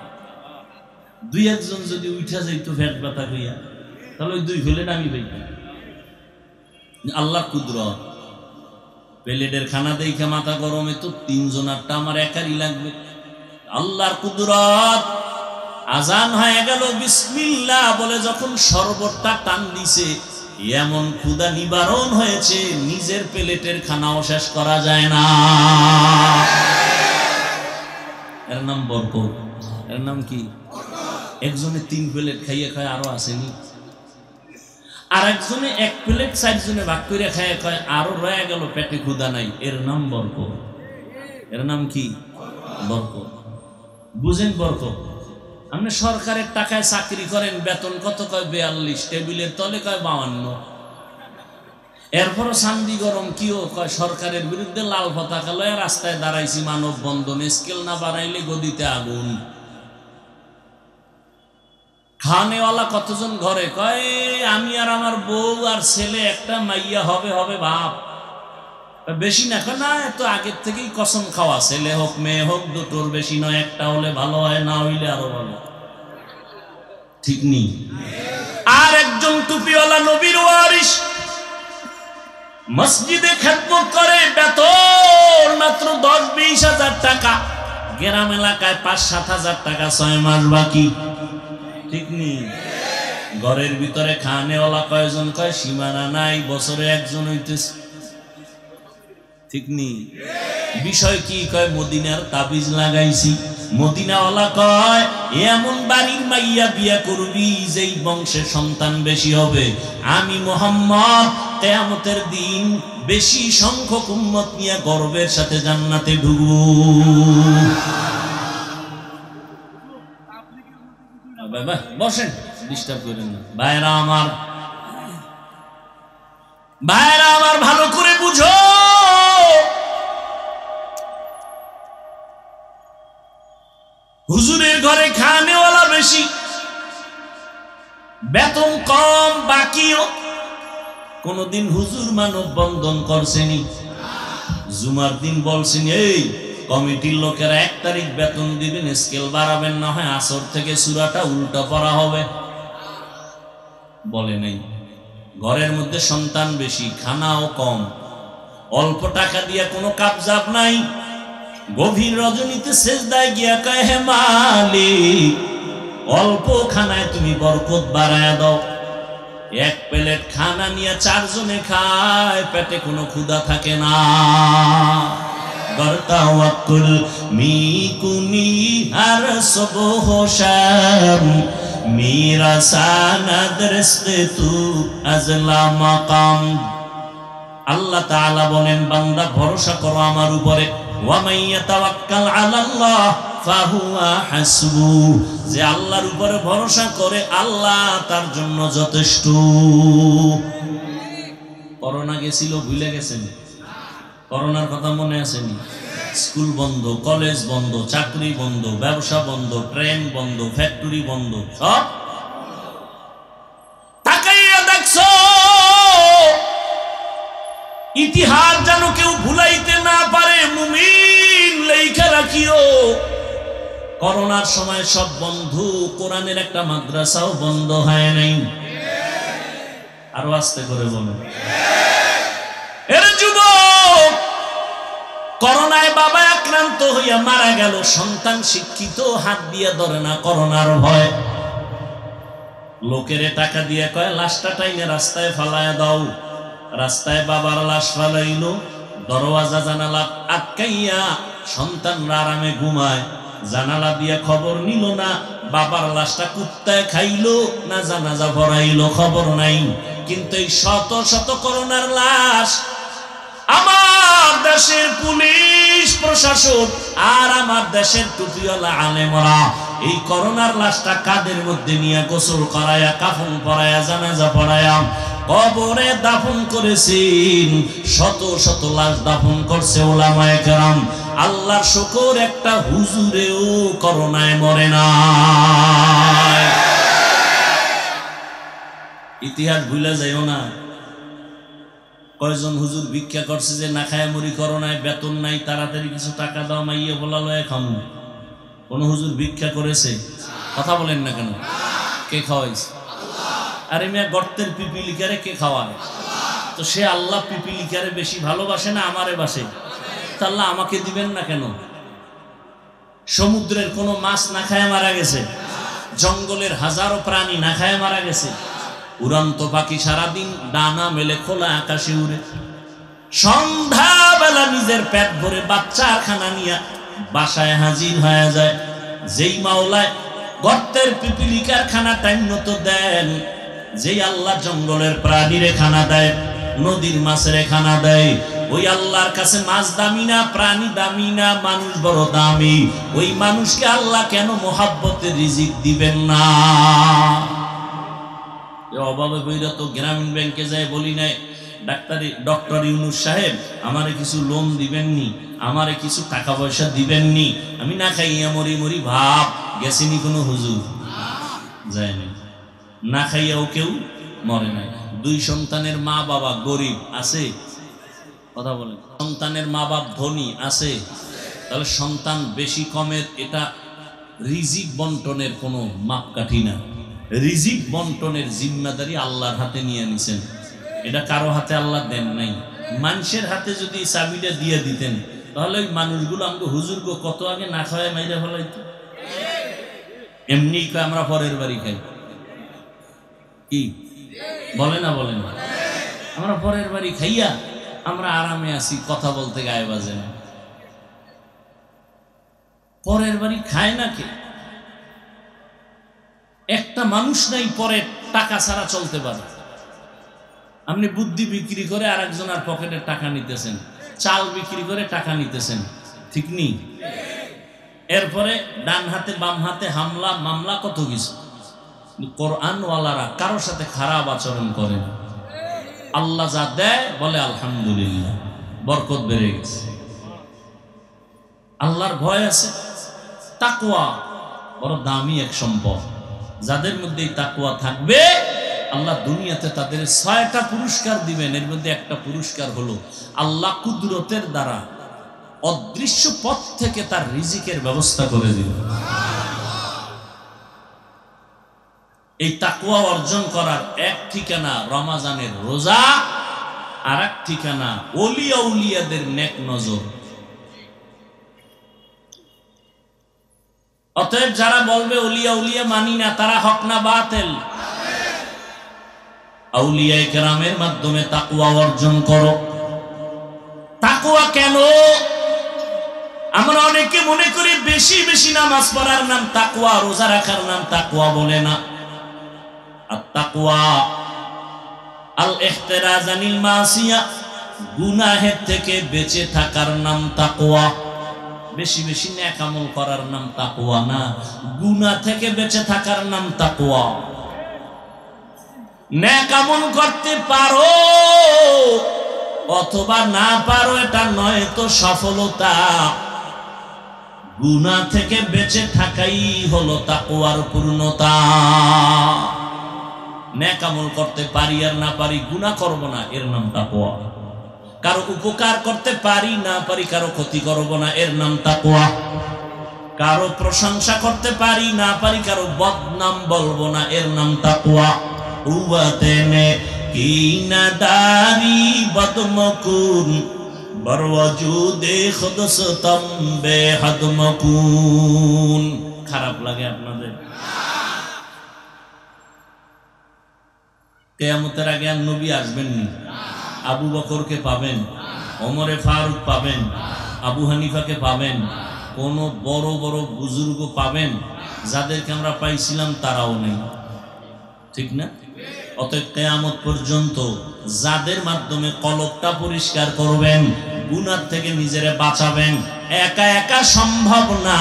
2-1 জন যদি উঠা যাইতো পেট ব্যথা হইয়া, তাহলে ওই 2 প্লেট আমি পাইতাম। আল্লাহর কুদরত। প্লেটের খানা দেখে মাথা গরমে তো 3 জনারটা আমার একারই লাগবে। আল্লাহর কুদরত। আজান হয়ে গেল, বিসমিল্লাহ বলে যখন শরবতটা টান দিছে, এমন ক্ষুধা নিবারণ হয়েছে, নিজের প্লেটের খানাও শেষ করা যায় না। এর নাম বরকত। এর নাম কি? একজনে 3 প্লেট খাইয়ে খায়, আরো আসেনি। আর একজনে 1 প্লেট 4 জনে ভাগ করে খাইয়ে খায়, আরো রয়ে গেল পেটে, ক্ষুধা নাই। এর নাম বরকত। এর নাম কি? বরকত। বুঝেন বরকত? আপনি সরকারের টাকায় চাকরি করেন, বেতন কত? কয় 42, টেবিলের তলে কয় 52। এরপরও শান্তি গরম কিও কয় সরকারের বিরুদ্ধে লাল পতাকা লয়ে রাস্তায় দাঁড়াইছি, মানব বন্ধন, স্কেল না বাড়াইলে গদিতে আগুন। খাওয়ানেওয়ালা কতজন ঘরে? কয় আমি আর আমার বউ আর ছেলে, একটা মাইয়া হবে, হবে বাপ, বেশি না। না, এত আগের থেকেই কসম খাওয়া, ছেলে হোক মেয়ে হোক, দুটোর বেশি নয়, একটা হলে ভালো হয়, না হইলে আরো ভালো, ঠিক নেই? আর একজন টুপিওয়ালা নবীর ওয়ারিস, মসজিদে খেদমত করে, বেতন মাত্র 10-20 হাজার টাকা, গ্রাম এলাকায় 5-7 হাজার টাকা, 6 মাস বাকি, ঠিক নেই? ঘরের ভিতরে খাওয়ানেওয়ালা কয়জন? কয় সীমানা নাই, বছরে 1 জন হইতেছে, ঠিক নেই? বিষয় কি? কয় মদিনার তাবিজ লাগাইছি। মদিনাওয়ালা কয় এমন বাড়ির মাইয়া বিয়া করবি যেই বংশে সন্তান বেশি হবে, আমি মুহাম্মদ কিয়ামতের দিন বেশি সংখ্যক উম্মত নিয়ে গর্বের সাথে জান্নাতে ঢুকবো। বাবা বসেন, ডিস্টার্ব করেন না। ভাইরা আমার ভালো করে বুঝো, হুজুরের ঘরে খানেওয়ালা বেশি, বেতন কম, বাকিও। কোনদিন হুজুর মানব বন্ধন করছেনি? জুমার দিন বলছেন এই কমিটির লোকেরা 1 তারিখ বেতন দিবেন, স্কেল বাড়াবেন, না হয় আসর থেকে সূরাটা উল্টা পড়া হবে? বলে নাই। ঘরের মধ্যে সন্তান বেশি, খানাও কম, অল্প টাকা দিয়া কোনো কাবজাব নাই। গভীর রজনীতে সেজদায় গিয়া কয় হে মালিক, অল্প খানায় তুমি বরকত বাড়ায়া দাও। 1 প্লেট খানা নিয়ে 4 জনে খায়, পেটে কোনো ক্ষুধা থাকে না। গরতাওয়াক্কুল মিকুনি আর সবহ শাম মেরা সানাদ রিজকে তু আজলা মাকাম। আল্লাহ তাআলা বলেন বান্দা ভরসা করো আমার উপরে, ওয়া মাইয়াতাওয়াক্কাল আলাল্লাহ ফাহুয়া হাসবু, যে আল্লাহর উপরে ভরসা করে আল্লাহ তার জন্য যথেষ্ট। করোনা গেছিল, ভুলে গেছেন? করোনার কথা মনে আসেনি? স্কুল বন্ধ, কলেজ বন্ধ, চাকরি বন্ধ, ব্যবসা বন্ধ, ট্রেন বন্ধ, ফ্যাক্টরি বন্ধ, সব তাকাইয়া দেখছো। ইতিহাস যেন কেউ ভুলাইতে না পারে, মুমিন লেখা রাখিও। করোনার সময় সব বন্ধু, কোরআনের একটা মাদ্রাসাও বন্ধ হয় নাই। আরো আস্তে করে বলো। এর যুবক, করোনায় বাবা আক্রান্ত হইয়া মারা গেল, সন্তান শিক্ষিত, হাত দিয়ে ধরে না করোনার ভয়। লোকেরে টাকা দিয়ে কয় লাশটা টাইনে রাস্তায় ফালায়া দাও। রাস্তায় বাবার লাশ ফালাইলো, দরওয়াজা জানালা আটকাইয়া সন্তানরা আরামে ঘুমায়। জানালা দিয়া খবর নিল না বাবার লাশটা কুত্তায় খাইলো না জানাজা পড়াইলো, খবর নাই। কিন্তু এই শত শত করোনার লাশ আমার দেশের পুলিশ প্রশাসন আর আমার দেশের টুপিওয়ালা আলেমরা এই করোনার লাশটা কাদের মধ্যে নিয়ে গোসল করায়া, কাফন পরায়া, জানাজা পড়ায়া কবরে দাফন করেছেন। শত শত লাশ দাফন করছে ওলামায়ে কেরাম। আল্লাহর শুকর, একটা হুজুরেও করোনায় মরে না। ইতিহাস ভুলে যাইও না। কয়জন হুজুর ভিক্ষা করছে যে না খায় মরি, করোনায় বেতন নাই, তাড়াতাড়ি কিছু টাকা দাও, মাইয়ে বলা লয়ে খামু। কোন হুজুর ভিক্ষা করেছে? কথা বলেন না কেন? কে খাওয়াইছে? আরে মিয়া, গর্তের পিপিলিকারে কে খাওয়ায়? তো সে আল্লাহ পিপিলিকারে বেশি ভালোবাসে না আমারে বাসে? তা আল্লাহ আমাকে দিবেন না কেন? সমুদ্রের কোনো মাছ না খায় মারা গেছে, জঙ্গলের হাজারো প্রাণী না খায় মারা গেছে, উড়ন্ত পাখি সারাদিন ডানা মেলে খোলা আকাশে উড়ে, সন্ধ্যাবেলা নিজের পেট ভরে বাচ্চা খানা নিয়ে বাসায় হাজির হয়ে যায়। যেই মাওলায় গর্তের পিপিলিকার খানা টাইম মতো দেন, যেই আল্লাহ জঙ্গলের প্রাণীরে খানা দেয়, নদীর মাছের খানা দেয়, ওই আল্লাহর কাছে মাছ দামি না, প্রাণী দামি না, মানুষ বড় দামি। ওই মানুষকে আল্লাহ কেন মোহাব্বতের রিজিক দিবেন না? অভাবে বইরা তো গ্রামীণ ব্যাংকে যায় বলি নাই ডক্টর ইউনুস সাহেব আমারে কিছু লোন দিবেননি, আমারে কিছু টাকা পয়সা দিবেননি, আমি না খাইয়া মরি মরি ভাব গেছিনি কোনো হুজুর? যায়নি। না খাইয়াও কেউ মরে নাই। 2 সন্তানের মা বাবা গরিব আছে? কথা বলেন। সন্তানের মা বাপ ধনী আছে? তাহলে সন্তান বেশি কমের এটা রিজিক বন্টনের কোনো মাপকাঠি না। রিজিক বন্টনের জিম্মাদারি আল্লাহর হাতে নিয়ে নিছেন, এটা কারো হাতে আল্লাহ দেন নাই। মানুষের হাতে যদি চাবিটা দিয়ে দিতেন তাহলে ওই মানুষগুলো আমাকে হুজুরকে কত আগে না খাওয়ায় মাইরা ফেলাইতো। এমনি আমরা পরের বাড়ি খাই, কি বলে না? বলে না? আমরা পরের বাড়ি খাইয়া আমরা আরামে আছি, কথা বলতে গায়ে বাজে না। পরের বাড়ি খায় না কে? একটা মানুষ নাই পরে টাকা ছাড়া চলতে পারে। আপনি বুদ্ধি বিক্রি করে আর একজনের পকেটে টাকা নিতেছেন, চাল বিক্রি করে টাকা নিতেছেন, ঠিক নেই? এরপরে ডান হাতে বাম হাতে হামলা মামলা কত কিছু। কোরআনওয়ালারা কারোর সাথে খারাপ আচরণ করে না। আল্লাহ যা দেয় বলে আলহামদুলিল্লাহ, বরকত বেড়ে গেছে। আল্লাহর ভয় আছে। তাকওয়া বড় দামি এক সম্পদ। যাদের মধ্যে এই তাকওয়া থাকবে, আল্লাহ দুনিয়াতে তাদের 6টা পুরস্কার দিবেন। এর মধ্যে একটা পুরস্কার হলো আল্লাহ কুদরতের দ্বারা অদৃশ্য পথ থেকে তার রিজিকের ব্যবস্থা করে দিবেন। এই তাকওয়া অর্জন করার এক ঠিকানা রমাজানের রোজা, আর এক ঠিকানা ওলিয়া উলিয়াদের নেক নজর। অতএব যারা বলবে ওলিয়া উলিয়া মানি না, তারা হক না বাতিল? আউলিয়া কেরামের মাধ্যমে তাকওয়া অর্জন করো। তাকওয়া কেন? আমরা অনেকে মনে করি বেশি বেশি নামাজ পড়ার নাম তাকওয়া, রোজা রাখার নাম তাকওয়া বলে না। আর তাকওয়া আল ইহতিরাজ আনিল মাসিয়া, গুনাহের থেকে বেঁচে থাকার নাম তাকওয়া। বেশি বেশি নেক আমল করার নাম তাকওয়া না, গুনাহ থেকে বেঁচে থাকার নাম তাকওয়া। নেক আমল করতে পারো অথবা না পারো, এটা নয় তো সফলতা। গুনাহ থেকে বেঁচে থাকাই হলো তাকওয়ার পূর্ণতা। নেক আমল করতে পারি আর না পারি, গুনাহ করব না, এর নাম তাকওয়া। কারো উপকার করতে পারি না পারি, কারো ক্ষতি করব না, এর নাম তাকওয়া। কারো প্রশংসা করতে পারি না পারি, কারো বদনাম বলবো না, এর নাম তাকওয়া। উওয়াতেনে কি না দারি বদমকুন, বরওয়াজুদে খুদসতম বেহদমকুন। খারাপ লাগে আপনাদের? কিয়ামতের আগে আর নবী আসবেন না। আবু বকরকে পাবেন, ওমরে ফারুক পাবেন, আবু হানিফাকে পাবেন, কোন বড় বড় বুজুর্গ পাবেন, যাদেরকে আমরা পাইছিলাম তারাও নেই, ঠিক না? অতএব কিয়ামত পর্যন্ত যাদের মাধ্যমে কলবটা পরিষ্কার করবেন, গুনাহ থেকে নিজেরে বাঁচাবেন, একা একা সম্ভব না।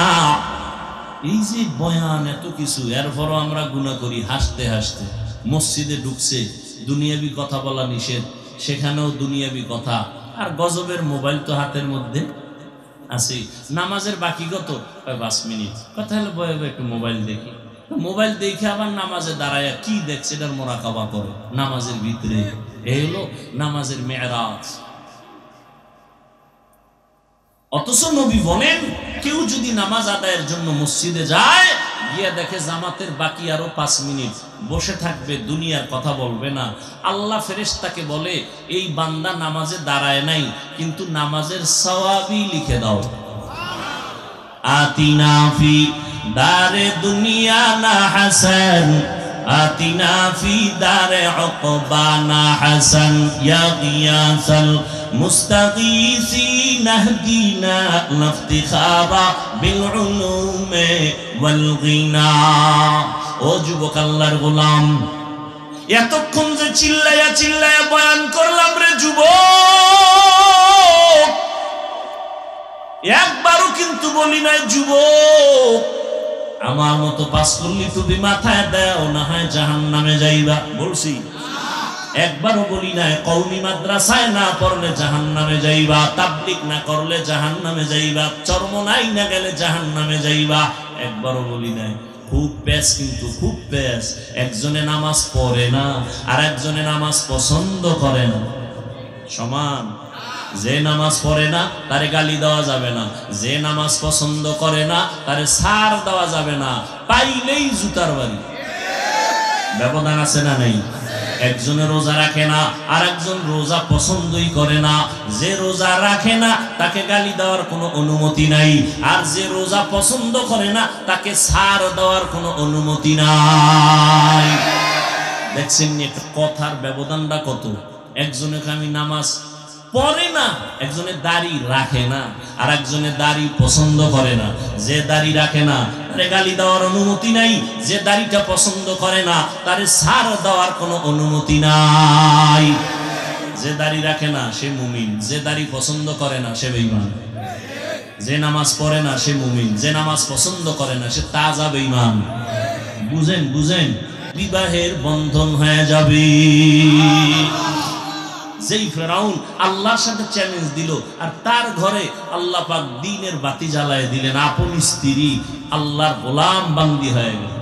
এই যে বয়ান এত কিছু, এরপরও আমরা গুনাহ করি হাসতে হাসতে। মসজিদে ঢুকছে, দুনিয়াবি কথা বলা নিষেধ, সেখানেও দুনিয়াবি কথা। আর গজবের মোবাইল তো হাতের মধ্যে আছে। নামাজের বাকি কত? 5 মিনিট। কথা হলো বয়ে একটু মোবাইল দেখি। মোবাইল দেখে আবার নামাজে দাঁড়ায় কি দেখছে, এটার মোরাকাবা করে নামাজের ভিতরে। এই হলো নামাজের মেরাজ। অথচ নবী বলেন, কেউ যদি নামাজ আদায়ের জন্য মসজিদে যায়, গিয়ে দেখে জামাতের বাকি আরো 5 মিনিট, বসে থাকবে, দুনিয়ার কথা বলবে না। আল্লাহ ফেরেশতাকে বলে, এই বান্দা নামাজে দাঁড়ায় নাই, কিন্তু নামাজের সওয়াবই লিখে দাও। আতিনা ফি দারে দুনিয়া না হাসান, আতিনা ফি দারে উকবা না হাসান, ইয়া গিয়াসাল মুস্তাগীসিন আহদিনা লাফতিখারা বিল উলুমে ওয়াল গিনা। ও যুবক আল্লাহর গোলাম, এতক্ষণ যে চিল্লায়া চিল্লায়া বয়ান করলাম রে যুবক, একবারও কিন্তু বলি নাই যুবক আমার মতো 5 কল্লি টুপি মাথায় দাও, না হয় জাহান্নামে যাইবা। বলছি? একবারও বলি নাই কওমি মাদ্রাসায় না পড়লে জাহান্নামে যাইবা, তাবলীগ না করলে জাহান্নামে যাইবা, চরমনাই না গেলে জাহান্নামে যাইবা। একবারও বলি নাই। খুব প্যাস, কিন্তু খুব প্যাস। একজনে নামাজ পড়ে না আর একজনে নামাজ পছন্দ করে না, সমান। যে নামাজ পড়ে না তারে গালি দেওয়া যাবে না, যে নামাজ পছন্দ করে না তারে ছাড় দেওয়া যাবে না, পাইলেই জুতার বাড়ি। ব্যবধান আছে না নেই? একজনে রোজা রাখে না আর একজন রোজা পছন্দই করে না। যে রোজা রাখে না তাকে গালি দেওয়ার কোনো অনুমতি নাই, আর যে রোজা পছন্দ করে না তাকে ছাড় দেওয়ার কোনো অনুমতি নাই। দেখছেন একটা কথার ব্যবধানটা কত? একজনে আমি নামাজ পড়ে না, একজনে দাড়ি রাখে না, আর একজনে দাড়ি পছন্দ করে না। যে দাড়ি রাখে না তারে গালি দেওয়ার অনুমতি নাই, যে দাড়িটা পছন্দ করে না তারে ছাড় দেওয়ার কোনো অনুমতি নাই। যে দাড়ি রাখে না সে মুমিন, যে দাড়ি পছন্দ করে না সে বেঈমান। যে নামাজ পড়ে না সে মুমিন, যে নামাজ পছন্দ করে না সে তাজা বেঈমান। বুঝেন? বুঝেন? বিবাহের বন্ধন হয়ে যাবে। যেই ফেরাউন আল্লাহর সাথে চ্যালেঞ্জ দিল আর তার ঘরে আল্লাহ পাক দ্বীনের বাতি জ্বালায় দিলেন, আপন স্ত্রী আল্লাহর গোলাম বান্দি হয়ে গেল।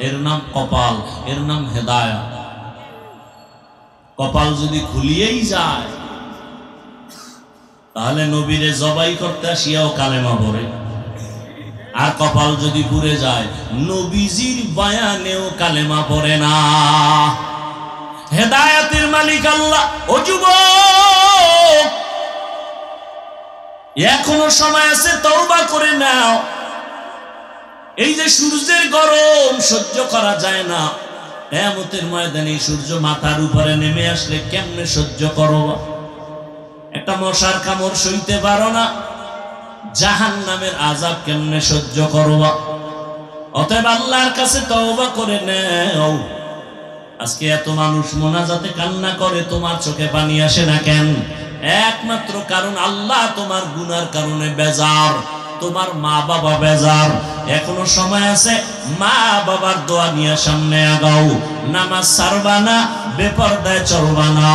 এর নাম কপাল, এর নাম হেদায়েত। কপাল যদি খুলিয়েই যায় তাহলে নবীরে জবাই করতে আসিয়াও কালেমা পড়ে, আর কপাল যদি পুড়ে যায় নবীজির বয়ানেও কালেমা পড়ে না। হেদায়েতের মালিক আল্লাহ। ও যুবক, এখনো সময় আছে, তওবা করে নাও। এই যে সূর্যের গরম সহ্য করা যায় না, কিয়ামতের ময়দানে সূর্য মাথার উপরে নেমে আসলে কেমনে সহ্য করো? একটা মশার কামড় সইতে পারো না, জাহান্নামের আযাব কেমনে সহ্য করবা? অতএব আল্লাহর কাছে তওবা করে নাও। আজকে এত মানুষ মোনাজাতে কান্না করে, তোমার চোখে পানি আসে না কেন? একমাত্র কারণ আল্লাহ তোমার গুনার কারণে বেজার, তোমার মা বাবা বেজার। এখনো সময় আছে, মা বাবার দোয়া নিয়ে সামনে আগাও। নামাজ ছাড়বা না, বেপরদায় চলবা না,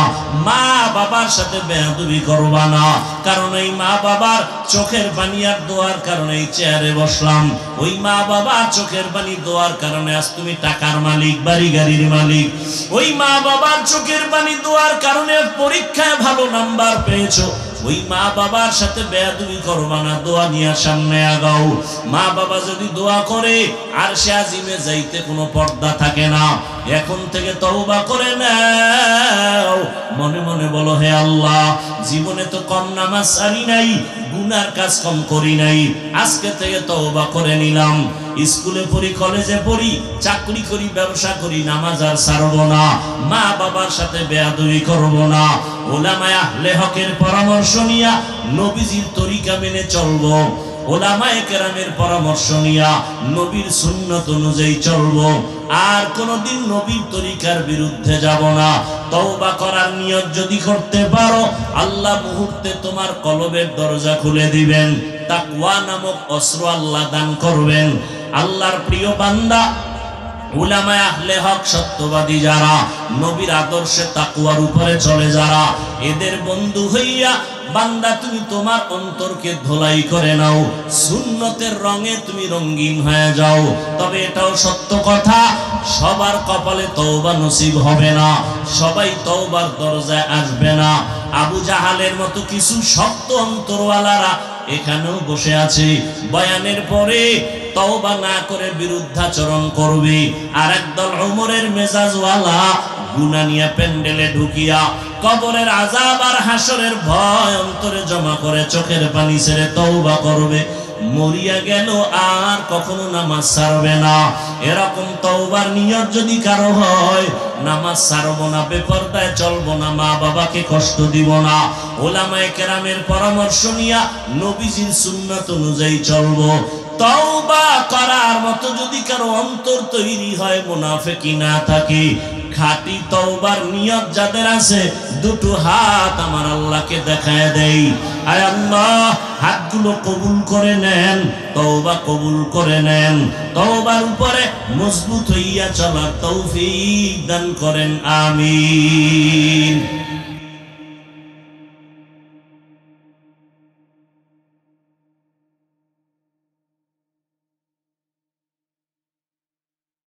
মা বাবার সাথে বেয়াদবি করবা না। কারণ এই মা বাবার চোখের পানি আর দোয়ার কারণে এই চেয়ারে বসলাম। ওই মা বাবার চোখের পানি দোয়ার কারণে আজ তুমি টাকার মালিক, বাড়ি গাড়ির মালিক। ওই মা বাবার চোখের পানি দোয়ার কারণে পরীক্ষায় ভালো নাম্বার পেয়েছো। ওই মা বাবার সাথে বেয়াদবি করবা না, দোয়া নিয়ে সামনে আগাও। মা বাবা যদি দোয়া করে আরশে আজিমে যাইতে কোনো পর্দা থাকে না। এখন থেকে তওবা করে নাও, মনে মনে বলো, হে আল্লাহ, জীবনে তো কম নামাজ ছাড়ি নাই, গুনার কাজ কম করি নাই, আজকে থেকে তওবা করে নিলাম। স্কুলে পড়ি, কলেজে পড়ি, চাকরি করি, ব্যবসা করি, নামাজ আর ছাড়বো না, মা বাবার সাথে বেয়াদবি করবো না। উলামায়ে আহলে হকের পরামর্শ নিয়া নবীজির তরিকা মেনে চলবো। উলামায়ে কেরামের পরামর্শ নিয়া নবীর সুন্নাত অনুযায়ী চলবো। আর কোনদিন নবীর তরিকার বিরুদ্ধে যাব না। তওবা করার নিয়ত যদি করতে পারো, আল্লাহ মুহূর্তে তোমার কলবের দরজা খুলে দিবেন। তাকওয়া নামক অস্ত্র আল্লাহ দান করবেন। আল্লাহর প্রিয় বান্দা, উলামায়ে আহলে হক, সত্যবাদী যারা, নবীর আদর্শে তাকওয়ার উপরে চলে যারা, এদের বন্ধু হইয়া বান্দা তুমি তোমার অন্তরকে ধোলাই করে নাও, সুন্নতের রঙে তুমি রঙিন হয়ে যাও। তবে এটাও সত্য কথা, সবার কপালে তওবা নসিব হবে না, সবাই তওবার দরজায় আসবে না। আবু জাহালের মতো কিছু শক্ত অন্তরওয়ালারা এখানেও বসে আছে, বয়ানের পরে তওবা না করে বিরুদ্ধাচরণ করবে। আর একদল ওমরের মেজাজওয়ালা গুনাহ নিয়ে প্যান্ডেলে ঢুকিয়া কবরের আযাব আর হাসরের ভয় অন্তরে জমা করে চোখের পানি ছেড়ে তওবা করবে, মরিয়া গেল আর কখনো নামাজ ছাড়বে না। এরকম তওবার নিয়ত যদি কারো হয়, নামাজ ছাড়বো না, বেপরদায় চলবো না, মা বাবাকে কষ্ট দিব না, উলামায়ে কেরামের পরামর্শ নিয়া নবীজির সুন্নাত অনুযায়ী চলবো। তওবা করার মতো যদি কারো অন্তর তৈরি হয়, মুনাফিকি না থাকে, খাঁটি তওবার নিয়ত যাদের আছে, দুটো হাত আমার আল্লাহকে দেখায় দেই, আয় আল্লাহ, হাতগুলো কবুল করে নেন, তওবা কবুল করে নেন, তওবার উপরে মজবুত হইয়া চলার তৌফিক দান করেন, আমিন।